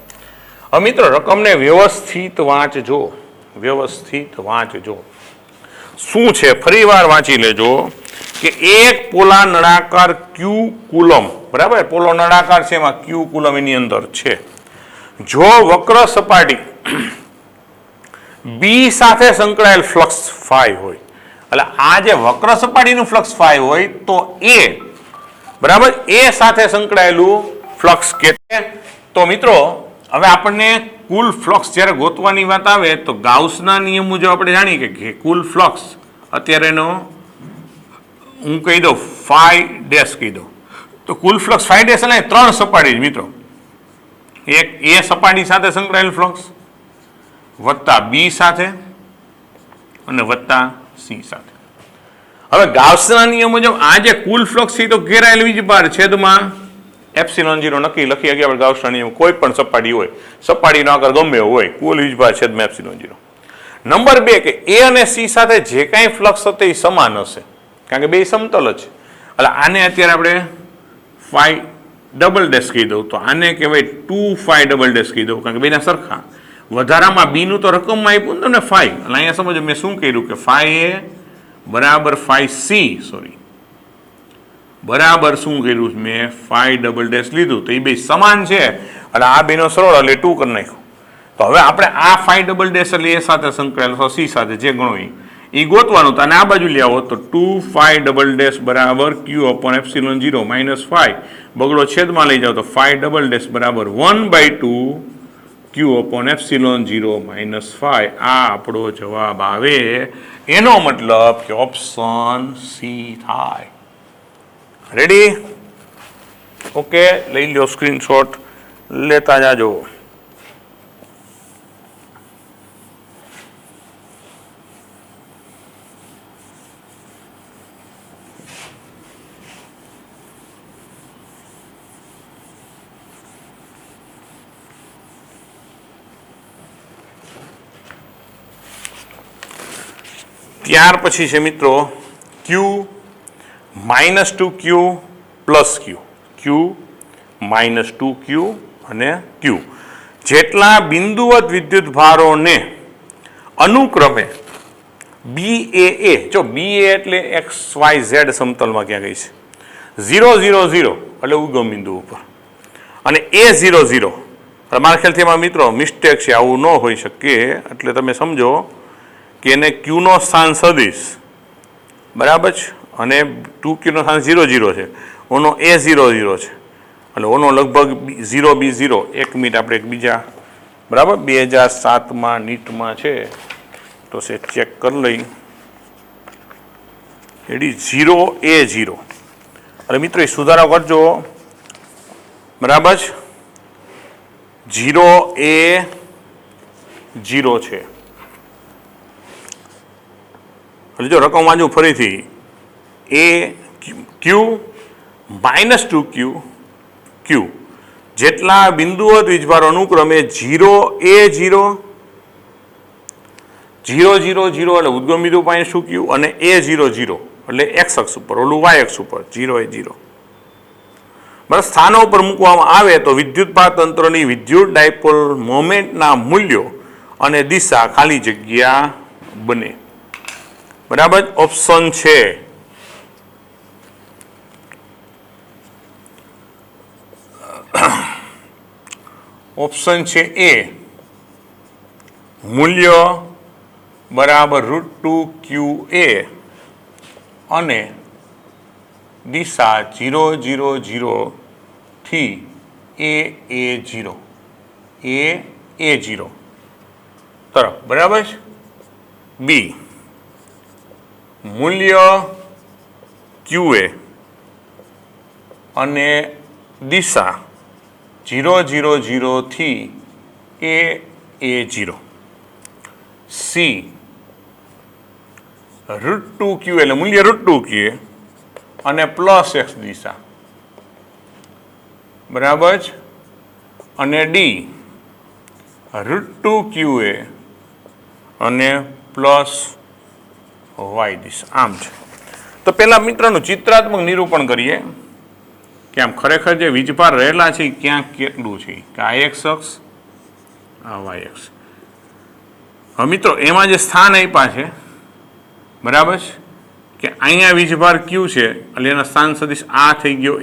હવે મિત્રો રકમને વ્યવસ્થિત વાંચજો, વ્યવસ્થિત વાંચજો। શું છે ફરી વાર વાંચી લેજો કે એક પોલા નળાકાર Q કુલમ, બરાબર? પોલો નળાકાર છે, એમાં Q કુલમ એની અંદર છે, જો વક્ર સપાટી B સાથે સંકળાયેલ ફ્લક્સ 5 હોય, એટલે આ જે વક્ર સપાટીનું ફ્લક્સ 5 હોય તો A, બરાબર, A સાથે સંકળાયેલું ફ્લક્સ કે તો મિત્રો હવે આપણને કુલ ફ્લક્સ જ્યારે ગોતવાની વાત આવે તો ગાઉસના નિયમ મુજબ આપણે જાણીએ કે કુલ ફ્લક્સ અત્યારેનો હું કહી દઉં 5' કહી દઉં, તો કુલ ફ્લક્સ 5' એટલે 3 સપાટી જ મિત્રો, એક A સપાટી સાથે સંકળાયેલ ફ્લક્સ વત્તા B સાથે અને વત્તા C સાથે। હવે ગાઉસના નિયમ મુજબ આ જે કુલ ફ્લક્સ છે તો ઘેરાયેલ વીજભાર છેદમાં એપ્સિલોન 0 નક્કી લખી શકીએ આપણે ગાઉસના નિયમ, કોઈ પણ સપાટી હોય, સપાટીનો આકાર ગમે એવો હોય, કુલ વીજભાર છેદમાં એપ્સિલોન 0। નંબર 2 કે A અને C સાથે જે કાંઈ ફ્લક્સ હશે એ સમાન હશે, કારણ કે બે સમતલ જ છે, એટલે આને અત્યારે આપણે 5" કહી દઉં, તો આને કહેવાય 2 કહી દઉં, કારણ કે બેના સરખા, વધારામાં B નું તો રકમમાં આપ્યું ને તમને 5, એટલે અહીંયા સમજો મેં શું કર્યું કે 5A બરાબર 5C, સોરી, બરાબર શું કર્યું મેં 5" લીધું, તો એ બે સમાન છે એટલે આ બેનો સરળ એટલે 2 કરી નાખ્યું। તો હવે આપણે આ 5" એટલે A સાથે સંકળાયેલ C સાથે જે ગણો એ ગોતવાનું, તો અને આ બાજુ લઈ આવો તો 2 બરાબર Q upon epsilon 0 minus 5 બગડો છેદમાં લઈ જાઓ તો 5" બરાબર 1/2 Q upon epsilon 0 minus 5, આ આપણો જવાબ આવે, એનો મતલબ કે ઓપ્શન C થાય। રેડી? ઓકે, લઈ લો સ્ક્રીનશોટ, લેતા જાજો. ત્યાર પછી છે મિત્રો ક્યુ -2q પ્લસ ક્યુ, ક્યુ -2q અને ક્યુ જેટલા બિંદુવત વિદ્યુત ભારોને અનુક્રમે BAA, જો BA એટલે XYZ સમતલમાં ક્યાં ગઈ છે, 0 0 0 એટલે ઉગમ બિંદુ ઉપર, અને A00 મારા ખ્યાલથી એમાં મિત્રો મિસ્ટેક છે, આવું ન હોઈ શકે, એટલે તમે સમજો કે એને ક્યુનો સ્થાન સદીશ, બરાબર છે, અને 2qનો સ્થાન 0 0 છે, ઓનો A00 છે, એટલે ઓનો લગભગ 0 B0. 1 મિનિટ આપણે એકબીજા બરાબર 2007માં નીટમાં છે તો છે ચેક કરી લઈ. એડી 0 A0 એટલે મિત્રો એ સુધારો કરજો, બરાબર છે, 0 A0 છે. એટલે જો રકમ વાંચું ફરીથી, એ ક્યુ -2q ક્યુ જેટલા બિંદુવત વીજભાર અનુક્રમે 0 A0 0 0 0 એટલે ઉદ્ગમ બિંદુ -2q અને A00 એટલે x અક્ષ ઉપર, ઓલું y અક્ષ ઉપર 0 A0 બસ સ્થાનો ઉપર મૂકવામાં આવે તો વિદ્યુતભાર તંત્રની વિદ્યુત ડાયપોલ મોમેન્ટના મૂલ્યો અને દિશા ખાલી જગ્યા બને. બરાબર, ઓપ્શન છે ઓપ્શન છે એ, મૂલ્ય બરાબર √2qa અને દિશા 0 0 0 થી A0 તરફ, બરાબર છે. બી, મૂલ્ય QA અને દિશા 0 0 0 થી A0. સી, √2q એટલે મૂલ્ય √2qa અને પ્લસ x દિશા, બરાબર છે, અને ડી √2qa અને પ્લસ y દિશા. આમ છે. તો પહેલા મિત્રનું ચિત્રાત્મક નિરૂપણ કરીએ કે આમ ખરેખર જે વીજભાર રહેલા છે ક્યાંક કેટલું છે, કે આ x અક્ષ, આ y અક્ષ. હવે મિત્રો એમાં જે સ્થાન આપ્યા છે, બરાબર છે, કે અહીંયા વીજભાર q છે એટલે એના સ્થાન સદીશ આ થઈ ગયો a,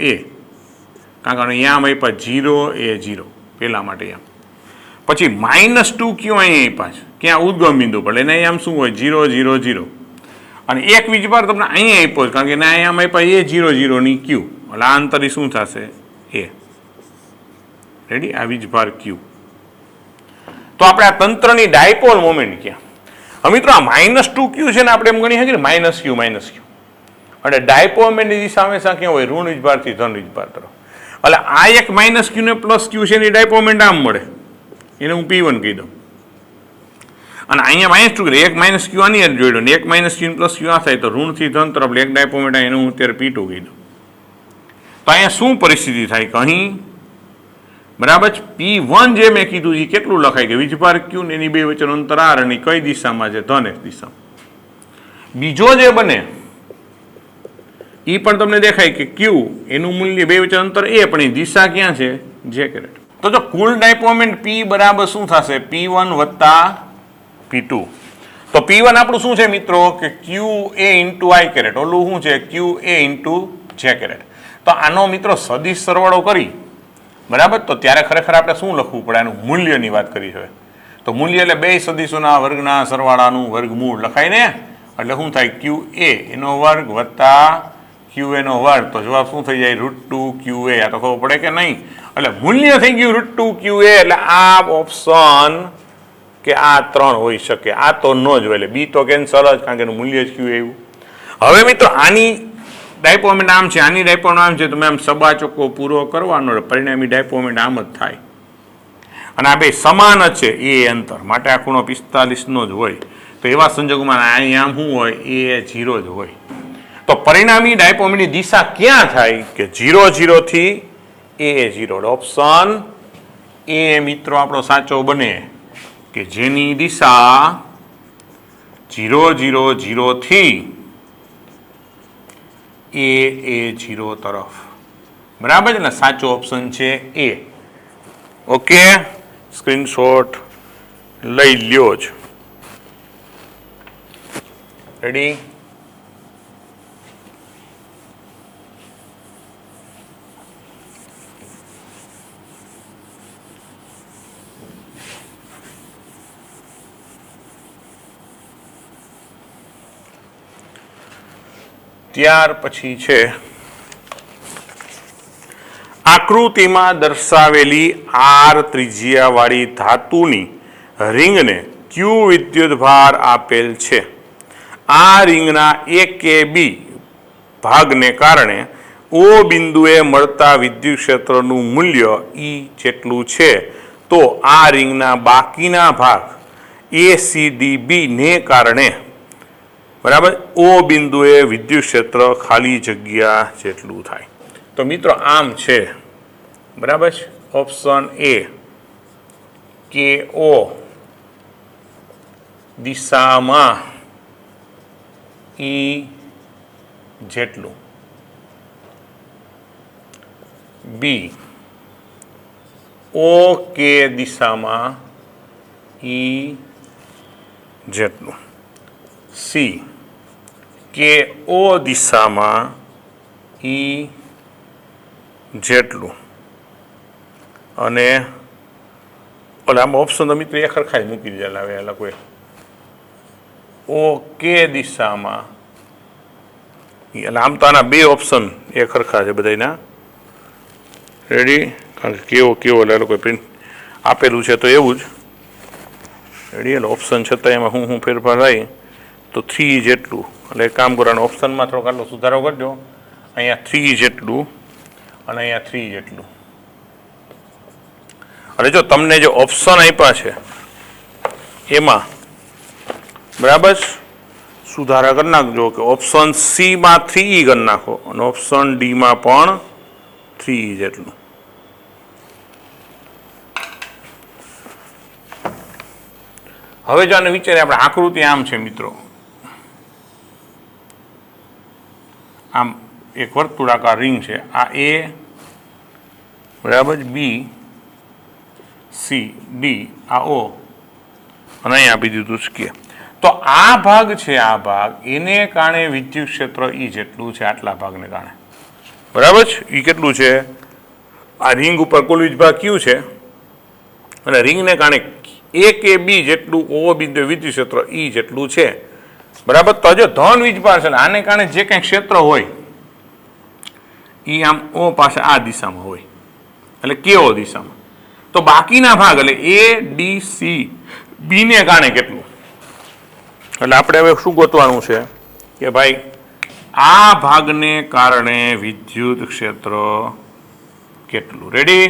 કારણ કે અહીંયા આપ્યા 0 A0 પહેલા માટે આમ, પછી -2q અહીંયા આપ્યા છે ક્યાં ઉદ્ગમ બિંદુ પર, એને આમ શું હોય 0 0 0, અને એક વીજભાર તમને અહીંયા આપ્યો કારણ કે અહીંયા આપ્યા A00 ની q, એટલે આ અંતર શું થશે a. રેડી, આ વીજભાર q. તો આપણે આ તંત્રની ડાયપોલ મોમેન્ટ ક્યાં, હવે મિત્રો આ -2q છે ને આપણે એમ ગણી શકીએ -q, એટલે ડાયપોલ મોમેન્ટની દિશા હંમેશા ક્યાં હોય, ઋણ વીજભારથી ધન વીજભાર તરફ. એટલે આ એક -q ને +q છે એની ડાયપોલ મોમેન્ટ આમ મળે, એને હું P1 કહી દઉં, અને અહીંયા -2 એક -q આની અંદર જોઈ લો ને એક -q + q આ થાય તો ઋણથી ધન તરફ એક ડાયપોલ મોમેન્ટ એનું હું અત્યારે P2 કહી દઉં. તો અહીંયા શું પરિસ્થિતિ થાય કે અહીં, બરાબર, P1 જે મેં કીધું એ કેટલું લખાય કે વીજભાર q ને એની બે વચ્ચેનું અંતર r અને કઈ દિશામાં છે, ધન x દિશામાં. બીજો જે બને એ પણ તમને દેખાય કે q એનું મૂલ્ય બે વચ્ચે અંતર a, પણ એ દિશા ક્યાં છે, j કેરેટ. તો જો કુલ ડાયપોલ મોમેન્ટ P બરાબર શું થશે, P1 + P2. તો P1 આપણું શું છે મિત્રો કે QA × I કેરેટ, ઓલું શું છે QA × J કેરેટ. તો આનો મિત્રો સદિશ સરવાળો કરી, બરાબર, તો ત્યારે ખરેખર આપણે શું લખવું પડે, એનું મૂલ્યની વાત કરી છે. તો મૂલ્ય એટલે બે સદિશોના વર્ગના સરવાળાનું વર્ગમૂળ લખાય ને, એટલે શું થાય QA એનો વર્ગ + QA નો વર્ગ, તો જવાબ શું થઈ જાય √2QA. આ તો ખબર પડે કે નહીં, એટલે મૂલ્ય થઈ ગયું √2QA. એટલે આ ઓપ્શન કે આ 3 હોઈ શકે, આ તો ન જ હોય, એટલે બી તો કેન્સલ જ, કારણ કે એનું મૂલ્ય જ QA આવ્યું. હવે મિત્રો આની ડાયપો મોમેન્ટ આમ છે, આની ડાયપો આમ છે, તમે આમ સબાચોકો પૂરો કરવાનો, પરિણામી ડાયપો મોમેન્ટ આમ જ થાય. અને આ બે સમાન જ છે એ અંતર, માટે આ ખૂણો 45નો જ હોય. તો એવા સંજોગોમાં અહીં આમ શું હોય, એ 0 જ હોય. તો પરિણામી ડાયપો મોમેન્ટની દિશા ક્યાં થાય કે 0 0 થી એ 0. ઓપ્શન એ મિત્રો આપણો સાચો બને કે જેની દિશા 0 0 0 થી એ 0 તરફ. બરાબર છે ને? સાચો ઓપ્શન છે એ. ઓકે, સ્ક્રીનશોટ લઈ લ્યો જ. રેડી? ત્યાર પછી છે આકૃતિમાં દર્શાવેલી આર ત્રિજ્યાવાળી ધાતુની રિંગને ક્યુ વિદ્યુતભાર આપેલ છે. આ રિંગના AKB ભાગને કારણે O બિંદુએ મળતા વિદ્યુત ક્ષેત્રનું મૂલ્ય E જેટલું છે. તો આ રિંગના બાકીના ભાગ ACDB ને કારણે બરાબર O બિંદુએ વિદ્યુત ક્ષેત્ર ખાલી જગ્યા જેટલું થાય. તો મિત્રો આમ છે, બરાબર છે? ઓપ્શન એ કે O દિશામાં E જેટલું, બી O કે દિશામાં E જેટલું, સી કે O દિશામાં E જેટલું. અને ઓલા આમ ઓપ્શન તો મિત્રો એ ખરખા જ મૂકી દીધા. હવે એ લોકોએ O કે દિશામાં એટલે આમ તો આના બે ઓપ્શન એ ખરખા છે બધાના. રેડી? કારણ કે કેવો એટલે એ લોકોએ પ્રિન્ટ આપેલું છે તો એવું જ. રેડી? એટલે ઓપ્શન છતાં એમાં હું ફેરફાર થાય તો 3 જેટલું. એટલે કામ કરવાનું, ઓપ્શનમાં થોડોક આટલો સુધારો કરજો. અહીંયા 3 જેટલું અને અહીંયા 3 જેટલું. અને જો તમને જે ઓપ્શન આપ્યા છે એમાં બરાબર સુધારા કરી નાખજો કે ઓપ્શન સીમાં 3 કરી નાખો અને ઓપ્શન ડીમાં પણ 3 જેટલું. હવે જો આને વિચારીએ આપણે, આકૃતિ આમ છે મિત્રો, આમ એક વર્તુળાકાર રિંગ છે. આ એ બરાબર, બી સી ડી, આ ઓ, અને અહીં આપી દીધું કે. તો આ ભાગ છે, આ ભાગ એને કારણે વિદ્યુત ક્ષેત્ર ઈ જેટલું છે, આટલા ભાગને કારણે. બરાબર છે? ઈ કેટલું છે? આ રિંગ ઉપર કુલ વીજભાર ક્યુ છે અને રિંગને કારણે એ કે બી જેટલું ઓ બિંદુ વિદ્યુત ક્ષેત્ર ઈ જેટલું છે. બરાબર? તો જો ધન વીજભાર છે આને કારણે જે કંઈ ક્ષેત્ર હોય એ આમ ઓ પાસે આ દિશામાં હોય, એટલે કેઓ દિશામાં. તો બાકીના ભાગ એટલે એ ડી સી બી ને કારણે કેટલું. એટલે આપણે હવે શું ગોતવાનું છે કે ભાઈ આ ભાગને કારણે વિદ્યુત ક્ષેત્ર કેટલું. રેડી?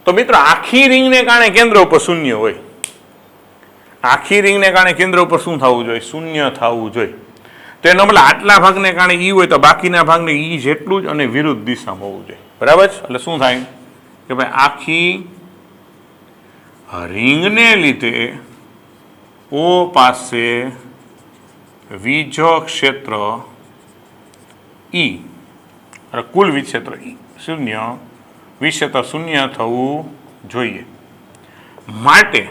તો મિત્રો આખી રિંગને કારણે કેન્દ્ર ઉપર શૂન્ય હોય. આખી રિંગને કારણે કેન્દ્ર ઉપર શું થવું જોઈએ? શૂન્ય થવું જોઈએ. તો એનો મતલબ આટલા ભાગને કારણે ઈ હોય તો બાકીના ભાગને ઈ જેટલું જ અને વિરુદ્ધ દિશામાં હોવું જોઈએ. બરાબર? એટલે શું થાય કે ભાઈ આખી રિંગને લીધે O પાસે વીજ ક્ષેત્ર E, કુલ વીજ ક્ષેત્ર E શૂન્ય, વીજ ક્ષેત્ર શૂન્ય થવું જોઈએ. માટે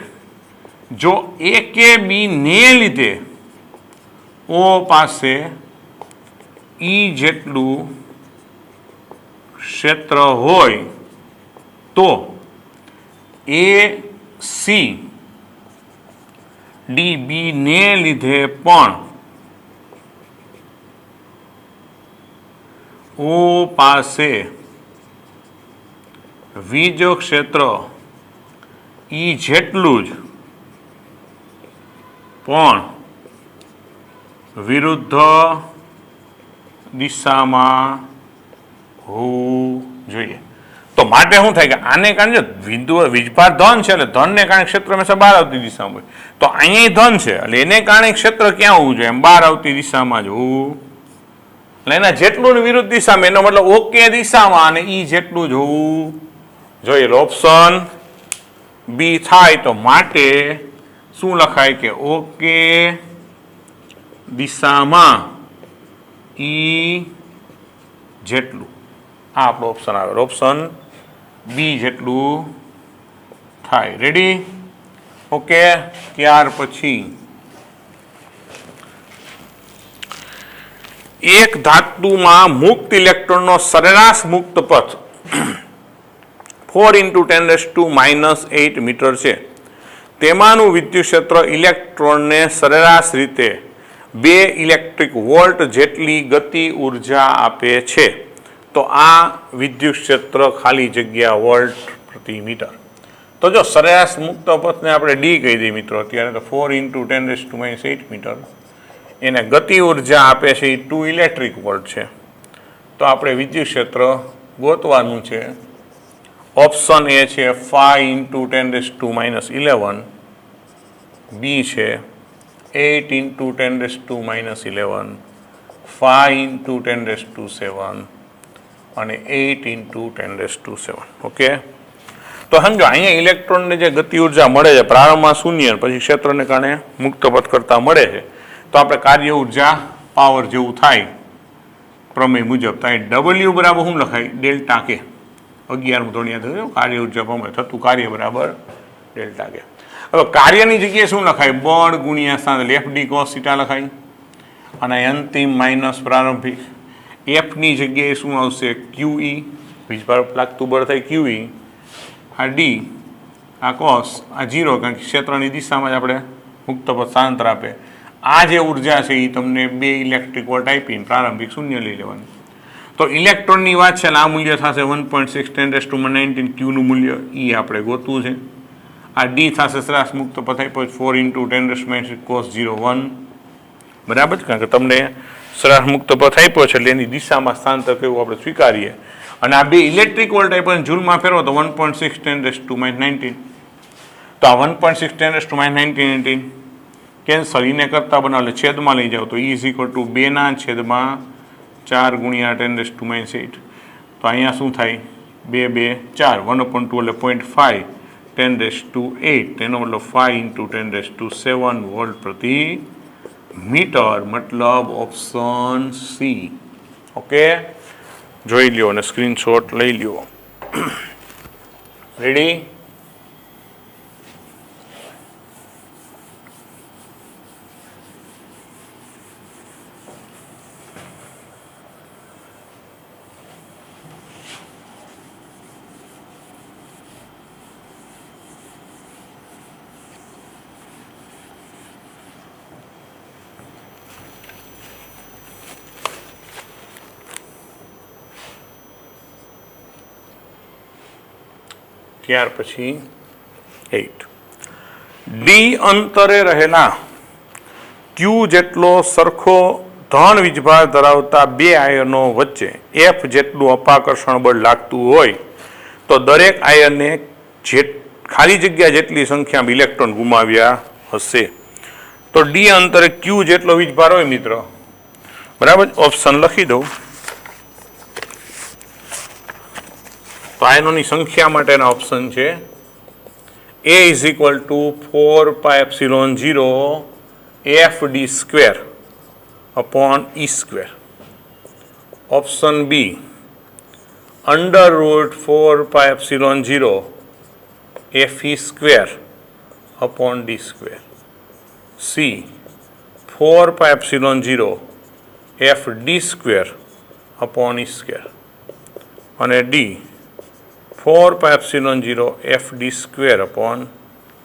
જો એ કે બી ને લીધે O પાસે E જેટલું ક્ષેત્ર હોય તો એ સી ડીબી ને લીધે પણ O પાસે વીજ ક્ષેત્ર E જેટલું જ પણ વિરુદ્ધ દિશામાં હોવું જોઈએ. તો માટે શું થાય કે આને કારણે વીજભાર ધન છે એટલે ધનને કારણે ક્ષેત્ર હંમેશા બહાર આવતી દિશામાં હોય. તો અહીંયા ધન છે એટલે એને કારણે ક્ષેત્ર ક્યાં હોવું જોઈએ? એમ બહાર આવતી દિશામાં જ હોવું. એટલે એના જેટલું વિરુદ્ધ દિશામાં, એનો મતલબ ઓકે દિશામાં, અને ઈ જેટલું જ હોવું જોઈએ. ઓપ્શન બી થાય. તો માટે શું લખાય કે ઓકે દિશામાં ઈ જેટલું. આ આપણો ઓપ્શન આવે. ઓપ્શન બી જેટલું થાય. રેડી? ઓકે. ત્યાર પછી એક ધાતુમાં મુક્ત ઇલેક્ટ્રોનનો સરેરાશ મુક્ત પથ 4 × 10⁻⁸ મીટર છે. તેમાંનું વિદ્યુત ક્ષેત્ર ઇલેક્ટ્રોનને સરેરાશ રીતે 2 ઇલેક્ટ્રિક વોલ્ટ જેટલી ગતિ ઉર્જા આપે છે. તો આ વિદ્યુત ક્ષેત્ર ખાલી જગ્યા વોલ્ટ પ્રતિ મીટર. તો જો સરેરાશ મુક્ત પથને આપણે ડી કહી દઈએ મિત્રો અત્યારે, તો 4 × 10⁻⁸ મીટર. એને ગતિ ઉર્જા આપે છે એ 2 ઇલેક્ટ્રિક વોલ્ટ છે. તો આપણે વિદ્યુત ક્ષેત્ર ગોતવાનું છે. ઓપ્શન એ છે 5 × 10⁻11, બી છે 8 × 10⁻11, 5 × 10⁻7 અને 8 × 10⁻7. ઓકે. તો સમજો અહીંયા ઇલેક્ટ્રોનને જે ગતિ ઉર્જા મળે છે પ્રારંભમાં શૂન્ય, પછી ક્ષેત્રને કારણે મુક્ત પથ કરતા મળે છે, તો આપણે કાર્ય ઉર્જા પાવર જેવું થાય પ્રમેય મુજબ. તો અહીં ડબલ્યુ બરાબર શું લખાય? ડેલ્ટા કે. 11 ધોરણ યાદ થયું. કાર્ય ઉર્જા પ્રમેય થતું કાર્ય બરાબર ડેલ્ટા કે. હવે કાર્યની જગ્યાએ શું લખાય? બળ ગુણ્યા સ્થાન, FD cos θ લખાય. અને અંતિમ માઇનસ પ્રારંભિક. એફની જગ્યાએ શું આવશે? QE, વીજભાર લાગતું બળ થાય QE. આ ડી, આ કોસ, આ 0, કારણ કે ક્ષેત્રની દિશામાં જ આપણે મુક્ત પથ સ્થાનાંતર આપે. આ જે ઉર્જા છે એ તમને 2 ઇલેક્ટ્રિક વોલ્ટ આપીને પ્રારંભિક શૂન્ય લઈ લેવાનું. તો ઇલેક્ટ્રોનની વાત છે, આ મૂલ્ય થશે 1.6 × 10⁻⁹ ક્યુનું મૂલ્ય એ આપણે ગોતવું છે. આ ડી થશે સરેરાશ મુક્ત પથ આપ્યો 4 × 10⁻⁻⁴ cos 0 1. બરાબર છે, કારણ કે તમને સરેરાશ મુક્ત પથ આપ્યો છે એટલે એની દિશામાં સ્થાનાંતર કરવું આપણે સ્વીકારીએ. અને આ 2 ઇલેક્ટ્રિક વોલ્ટ આપ્યો જૂલમાં ફેરવો તો 1.6 × 10⁻⁹. તો આ 1.6 × 10⁻⁹ કેન્સલ, એને કરતા બનાવો છેદમાં લઈ જાઓ તો E = 2/4 × 10⁻⁸. તો અહીંયા શું થાય? 2 2 4, 1/2 એટલે 0.5 10⁸. તેનો મતલબ 5 × 10⁷ વોલ્ટ પ્રતિ મીટર. મતલબ ઓપ્શન સી. ઓકે, જોઈ લ્યો અને સ્ક્રીનશોટ લઈ લ્યો. રેડી? ત્યાર પછી 8. ડી અંતરે રહેલા ક્યુ જેટલો સરખો ધન વીજભાર ધરાવતા 2 આયનો વચ્ચે એફ જેટલું અપાકર્ષણ બળ લાગતું હોય તો દરેક આયને ખાલી જગ્યા જેટલી સંખ્યામાં ઇલેક્ટ્રોન ગુમાવ્યા હશે. તો ડી અંતરે ક્યુ જેટલો વીજભાર હોય મિત્રો, બરાબર, ઓપ્શન લખી દઉં. તો આયનોની સંખ્યા માટેના ઓપ્શન છે A = 4πε0 FD² / E². Option B √4πε0 FE² / D². C 4πε0 FD² / E². અને ડી 4πε0 FD² /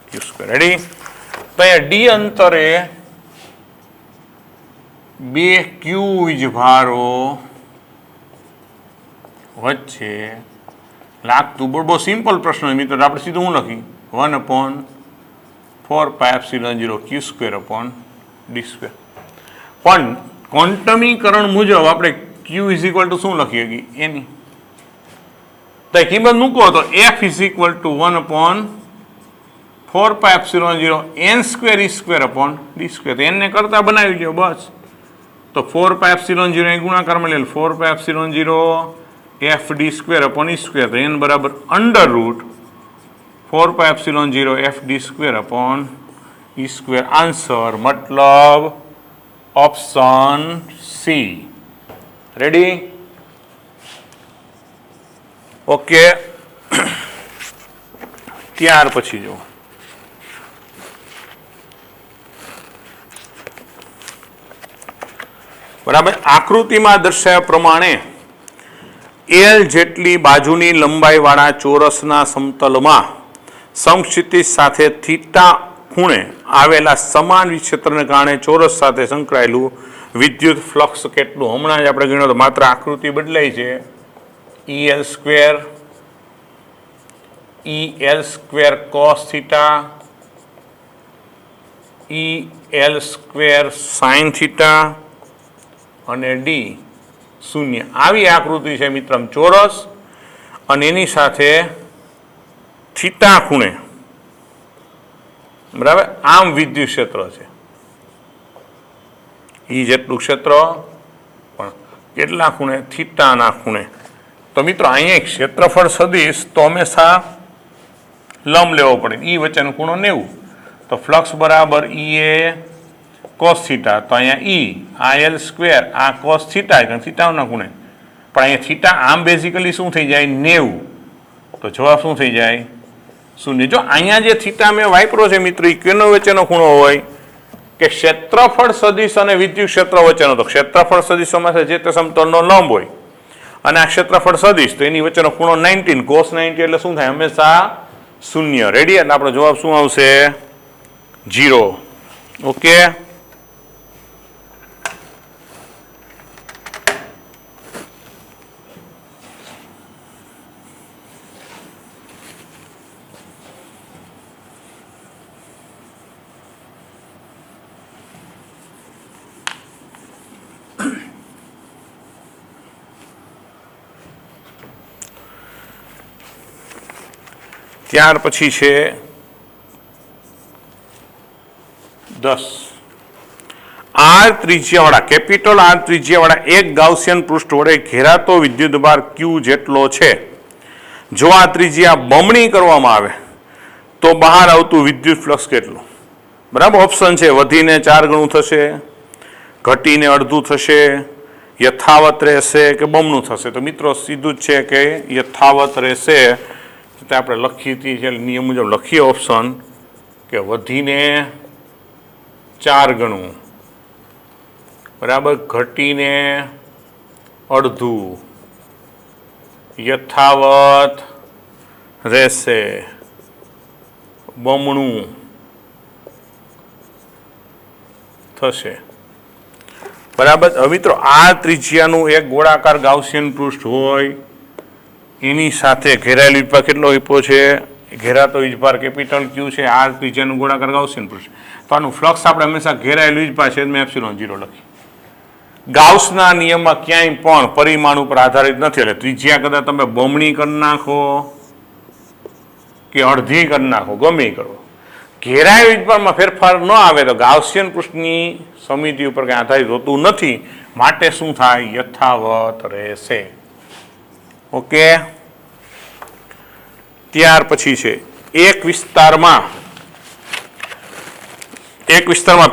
Q². રેડી? તો અહીંયા ડી અંતરે 2 ક્યુ વીજભારો વચ્ચે લાગતું બળ. બહુ સિમ્પલ પ્રશ્ન મિત્રો, આપણે સીધું હું લખી 1/4πε0 Q² / D². પણ ક્વોન્ટમીકરણ મુજબ આપણે ક્યુ ઇઝ ઇક્વલ ટુ શું લખીએ કે એની તો કિંમત મૂકો તો F is equal to 1/4πε0 n square E square upon D square. તો n ને કરતા બનાવી દો બસ. તો 4πε0 એ ગુણાકારમાં લે 4πε0 F D square upon E square. તો n બરાબર under root 4πε0 F D square upon E square. Answer મતલબ ઓપ્શન સી. રેડી? ઓકે. ત્યાર પછી જો બરાબર આકૃતિમાં દર્શાવ્યા પ્રમાણે એલ જેટલી બાજુની લંબાઈવાળા ચોરસના સમતલમાં સમક્ષિતિજ સાથે થીટા ખૂણે આવેલા સમાન વિક્ષેત્રને કારણે ચોરસ સાથે સંકળાયેલું વિદ્યુત ફ્લક્સ કેટલું? હમણાં જ આપણે ગણ્યું તો માત્ર આકૃતિ બદલાઈ છે. EL square cos theta EL square sine theta અને ડી 0. આવી આકૃતિ છે મિત્ર ચોરસ અને એની સાથે થીટા ખૂણે બરાબર આમ વિદ્યુત ક્ષેત્ર છે. ઈ જેટલું ક્ષેત્ર પણ કેટલા ખૂણે? થીટાના ખૂણે. તો મિત્રો અહીંયા ક્ષેત્રફળ સદિશ તો હંમેશા લંબ લેવો પડે. ઈ વચ્ચેનો ખૂણો 90. તો ફ્લક્સ બરાબર ઈ એ કોસ થીટા. તો અહીંયા ઈ આ એલ સ્ક્વેર આ કોસ થીટા કારણ થીટાના ખૂણે પણ અહીંયા થીટા આમ બેઝિકલી શું થઈ જાય? 90. તો જવાબ શું થઈ જાય? 0. જો અહીંયા જે થીટા મેં વાપરો છે મિત્રો એ કેનો વચ્ચેનો ખૂણો હોય કે ક્ષેત્રફળ સદિશ અને વિદ્યુત ક્ષેત્ર વચ્ચેનો. તો ક્ષેત્રફળ સદિશોમાં જે તે સમતલનો લંબ હોય અને આ ક્ષેત્રફળ સદિશ તો એની વચ્ચેનો ખૂણો 19 cos 90 એટલે શું થાય? હંમેશા 0. રેડી? એટલે આપણો જવાબ શું આવશે? 0. ઓકે. ત્યાર પછી છે 10. આર ત્રિજ્યાવાળા કેપિટલ આર ત્રિજ્યાવાળા એક ગાઉસિયન પૃષ્ઠ વડે ઘેરાતો વિદ્યુતભાર ક્યુ જેટલો છે. જો આ ત્રિજ્યા બમણી કરવામાં આવે તો બહાર આવતું વિદ્યુત ફ્લક્સ કેટલું? બરાબર ઓપ્શન છે વધીને 4 ગણું થશે, ઘટીને અડધું થશે, યથાવત રહેશે કે બમણું થશે. તો મિત્રો સીધું જ છે કે યથાવત રહેશે. આપણે લખી હતી છે નિયમ મુજબ લખીએ ઓપ્શન કે વધીને 4 ગણું બરાબર, ઘટીને અડધું, યથાવત રહેશે, બમણું થશે. બરાબર. હવે મિત્રો આ ત્રિજ્યાનું એક ગોળાકાર ગાઉસિયન પૃષ્ઠ હોય એની સાથે ઘેરાયેલ વીજભાર કેટલો આપ્યો છે? ઘેરાતો વીજભાર કેપિટલ ક્યુ છે. આ ત્રિજ્યાનું ગોળાકાર ગાઉસિયન પૃષ્ઠ. તો આનું ફ્લક્સ આપણે હંમેશા ઘેરાયેલ વીજભાર છે મેં ε0 લખી. ગાઉસના નિયમમાં ક્યાંય પણ પરિમાણ ઉપર આધારિત નથી. એટલે ત્રિજ્યા કદાચ તમે બમણી કરી નાખો કે અડધી કરી નાખો ગમે કરો, ઘેરાયેલ વીજભારમાં ફેરફાર ન આવે તો ગાઉસિયન પૃષ્ઠની સમિતિ ઉપર કંઈ આધારિત હોતું નથી. માટે શું થાય? યથાવત રહેશે. ઓકે. ત્યાર પછી છે એક વિસ્તારમાં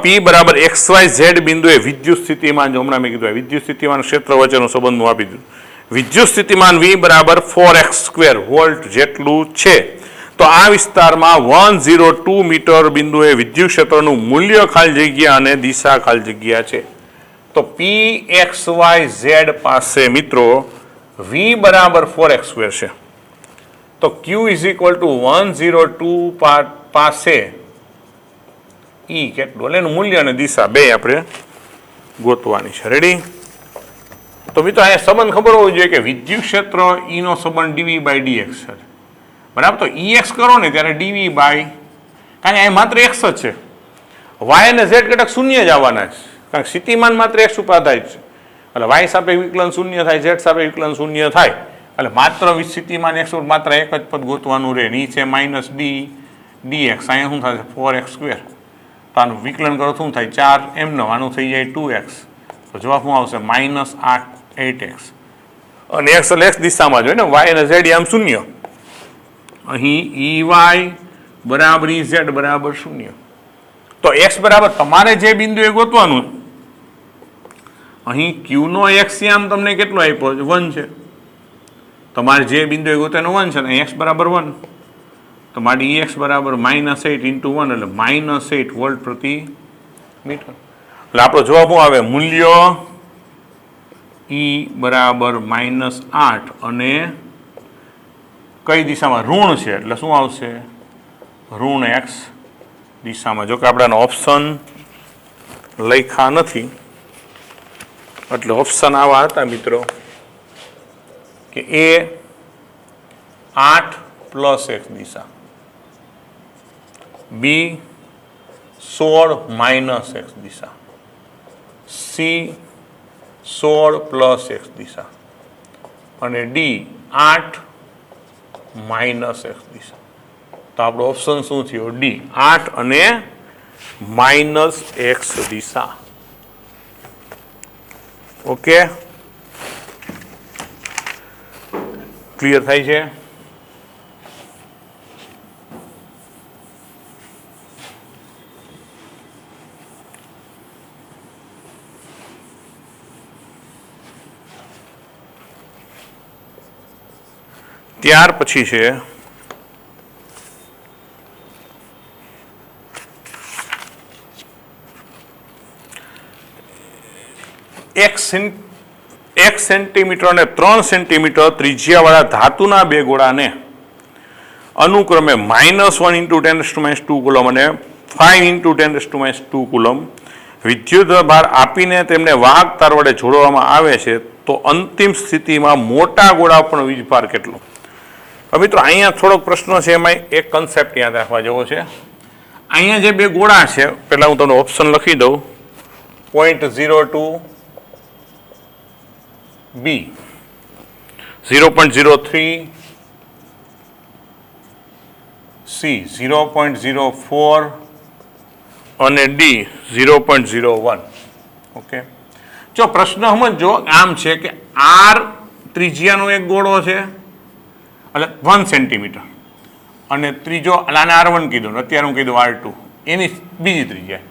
P બરાબર XYZ બિંદુએ વિદ્યુત સ્થિતિમાન, જો હમણાં મેં કીધું વિદ્યુત સ્થિતિમાન ક્ષેત્ર વચ્ચેનું સંબંધ આપી દીધું. વિદ્યુત સ્થિતિમાન V બરાબર 4x² વોલ્ટ જેટલું છે. તો આ વિસ્તારમાં 102 મીટર બિંદુએ વિદ્યુત ક્ષેત્રનું મૂલ્ય ખાલી જગ્યા અને દિશા ખાલી જગ્યા છે. તો PXYZ પાસે મિત્રો V બરાબર 4x² છે. તો Q ઇઝ ઇક્વલ ટુ 102 પાસે E કેટલું એટલે એનું મૂલ્ય અને દિશા બે આપણે ગોતવાની છે. રેડી? તો મિત્રો અહીંયા સંબંધ ખબર હોવો જોઈએ કે વિદ્યુત ક્ષેત્ર E નો સંબંધ dV/dx છે. બરાબર. તો EX કરો ને ત્યારે dV બાય, કારણ કે માત્ર x જ છે, y અને z ઘટક શૂન્ય જ આવવાના છે કારણ કે સ્થિતિમાન માત્ર x ઉપર આધારિત છે. એટલે વાય સાપે વિકલન શૂન્ય થાય, ઝેડ સાપે વિકલન શૂન્ય થાય. એટલે માત્ર સ્થિતિમાન એક્સ માત્ર એક જ પદ ગોતવાનું રહે. નીચે માઇનસ ડી dx, અહીંયા શું થશે 4x². તો આનું વિકલન કરો શું થાય 4m, આનું થઈ જાય 2x. તો જવાબ શું આવશે -8x. અને x એટલે x દિશામાં જોઈએ ને, y અને z આમ શૂન્ય. અહીં EY બરાબર EZ બરાબર 0. તો x બરાબર તમારે જે બિંદુએ ગોતવાનું, અહીં q નો x આમ તમને કેટલો આપ્યો છે 1 છે. તમારે જે બિંદુએ ગોતવાનો 1 છે ને x બરાબર 1. તો મારી EX બરાબર -8 × 1 એટલે -8 વોલ્ટ પ્રતિ મીટર. એટલે આપણો જવાબ શું આવે? મૂલ્ય E બરાબર -8 અને કઈ દિશામાં? ઋણ છે એટલે શું આવશે? ઋણ x દિશામાં. જો કે આપણે ઓપ્શન લખ્યા નથી એટલે ઓપ્શન આવા હતા મિત્રો કે એ 8 + x દિશા, બી 16 - x દિશા, સી 16 + x દિશા અને ડી 8 - x દિશા. તો આપણો ઓપ્શન શું થયો? ડી, 8 અને -x દિશા. ઓકે, ક્લિયર થાય છે? ત્યાર પછી છે એક સેન્ટીમીટર અને 3 સેન્ટીમીટર ત્રિજ્યાવાળા ધાતુના બે ગોળાને અનુક્રમે -1 × 10⁻² કુલમ અને 5 × 10⁻² કુલમ વિદ્યુત ભાર આપીને તેમને વાહક તાર વડે જોડવામાં આવે છે, તો અંતિમ સ્થિતિમાં મોટા ગોળા પરનો વીજભાર કેટલો? હવે મિત્રો અહીંયા થોડોક પ્રશ્ન છે, એમાં એક કન્સેપ્ટ યાદ રાખવા જેવો છે. અહીંયા જે બે ગોળા છે, પહેલાં હું તમને ઓપ્શન લખી દઉં. 0.02 B, 0.03 C, 0.04 અને D 0.01. ઓકે, જો પ્રશ્ન સમજો આમ છે કે R ત્રિજ્યાનો એક ગોળો છે એટલે 1 સેન્ટીમીટર અને ત્રીજો આને R1 કીધું, અત્યારે હું કીધું R2, એની બીજી ત્રિજ્યા.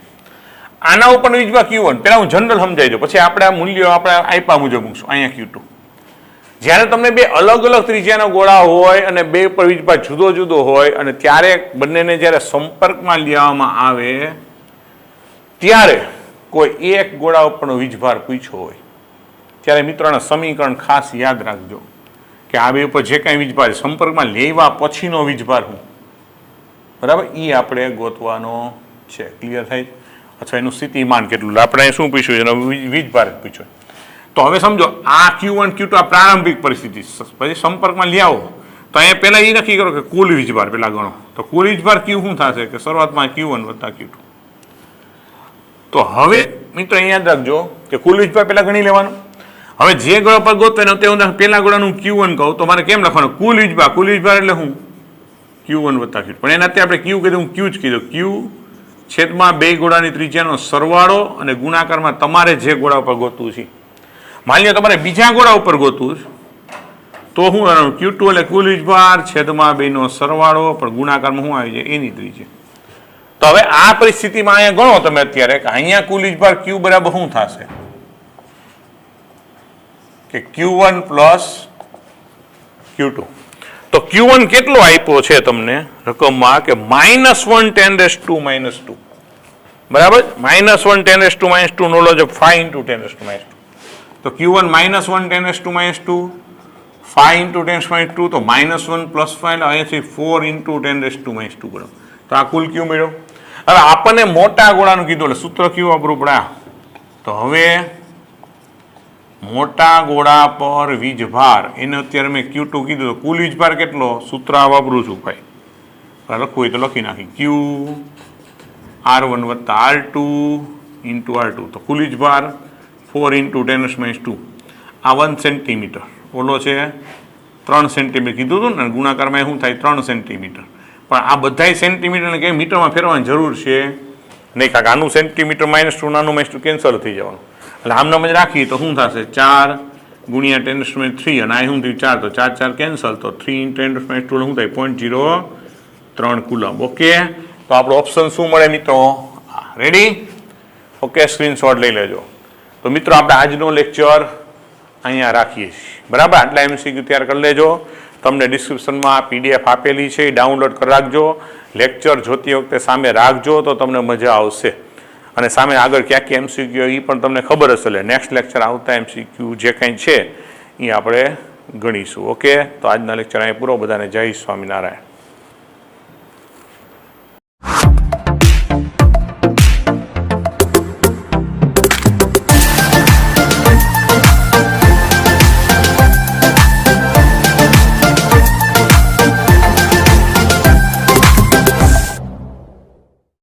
આના ઉપર વીજભાર Q1, પહેલાં હું જનરલ સમજાવી દઉં, પછી આપણે આ મૂલ્યો આપણે આપ્યા મુજબ મૂકશું. અહીંયા Q2. જ્યારે તમને બે અલગ અલગ ત્રિજ્યાના ગોળા હોય અને બે પર વીજભાર જુદો જુદો હોય અને ત્યારે બંનેને જ્યારે સંપર્કમાં લેવામાં આવે ત્યારે કોઈ એક ગોળા ઉપરનો વીજભાર પૂછ્યો હોય ત્યારે મિત્રોના સમીકરણ ખાસ યાદ રાખજો કે આ બે ઉપર જે કાંઈ વીજભાર સંપર્કમાં લેવા પછીનો વીજભાર હું, બરાબર, એ આપણે ગોતવાનો છે. ક્લિયર થાય? અથવા એનું સ્થિતિમાન કેટલું, આપણે શું પૂછ્યું? એનો વીજભાર પૂછ્યો. તો હવે સમજો આ Q1 Q2 આ પ્રારંભિક પરિસ્થિતિ, પછી સંપર્કમાં લ્યાવો તો અહીંયા પહેલાં એ નક્કી કરો કે કુલ વીજભાર પહેલાં ગણો. તો કુલ વીજભાર Q શું થશે કે શરૂઆતમાં Q1 + Q2. તો હવે મિત્રો અહીંયા યાદ રાખજો કે કુલ વીજભાર પહેલાં ગણી લેવાનું. હવે જે ગોળા પર ગોતવાનો તે હું પહેલા ગોળાનું Q1 કહું તો મારે કેમ લખવાનું? કુલ વીજભાર એટલે હું Q1 + Q2. પણ એના અત્યારે આપણે Q કીધું, હું Q જ કીધું. Q છેદમાં બે ગોળાની ત્રિજ્યાનો સરવાળો અને ગુણાકારમાં તમારે જે ગોળા ઉપર ગોતવું છે. માની લો તમારે બીજા ગોળા ઉપર ગોતવું તો શું કરવાનું? Q2 એટલે કુલ વીજભાર છેદમાં બેનો સરવાળો પણ ગુણાકારમાં શું આવી જાય? એની ત્રિજ્યા. તો હવે આ પરિસ્થિતિમાં અહીંયા ગણો તમે અત્યારે કે અહીંયા કુલ વીજભાર Q બરાબર શું થશે કે Q1 + Q2. તો Q1 કેટલો આપ્યો છે તમને રકમમાં કે -1 × 10⁻², બરાબર, -1 × 10⁻² નો લો 5 × 10⁻². તો Q1 -1 × 10⁻², 5 × 10⁻², તો -1 + 5 અહીંયાથી 4 × 10⁻². બરાબર, તો આ કુલ Q મળ્યો. હવે આપણને મોટા ગોળાનું કીધું એટલે સૂત્ર Q વાપરવું પડે. તો હવે મોટા ગોળા પર વીજભાર એને અત્યારે મેં Q2 કીધું, તો કુલ વીજભાર કેટલો? સૂત્ર વાપરું છું ભાઈ, લખવું હોય તો લખી નાખી. Q R1 + R2 × R2. તો કુલ વીજભાર 4 × 10⁻². આ 1 સેન્ટીમીટર, ઓલો છે 3 સેન્ટીમીટર કીધું હતું ને, ગુણાકારમાં શું થાય 3 સેન્ટીમીટર. પણ આ બધાય સેન્ટીમીટરને કંઈ મીટરમાં ફેરવાની જરૂર છે નહીં, કારણ કે આનું સેન્ટીમીટર -2 નાનું -2 કેન્સલ થઈ જવાનું. એટલે આમ નામ જ રાખીએ તો શું થશે 4 × 10⁻³ અને આ શું થયું 4, તો 4 4 કેન્સલ, તો 3 × 10⁻² શું થાય 0.03 કુલમ. ઓકે, તો આપણો ઓપ્શન શું મળે મિત્રો? રેડી? ઓકે, સ્ક્રીનશોટ લઈ લેજો. તો મિત્રો આપણે આજનો લેક્ચર અહીંયા રાખીએ છીએ, બરાબર? આટલા MCQ તૈયાર કરી લેજો. તમને ડિસ્ક્રિપ્શનમાં PDF આપેલી છે, ડાઉનલોડ કરી રાખજો. લેક્ચર જોતી વખતે સામે રાખજો તો તમને મજા આવશે. અને સામે આગળ ક્યાં ક્યાં MCQ એ પણ તમને ખબર હશે. એટલે નેક્સ્ટ લેક્ચર આવતા MCQ જે કંઈ છે એ આપણે ગણીશું. ઓકે, તો આજના લેક્ચર અહીંયા પૂરો. બધાને જય સ્વામિનારાયણ.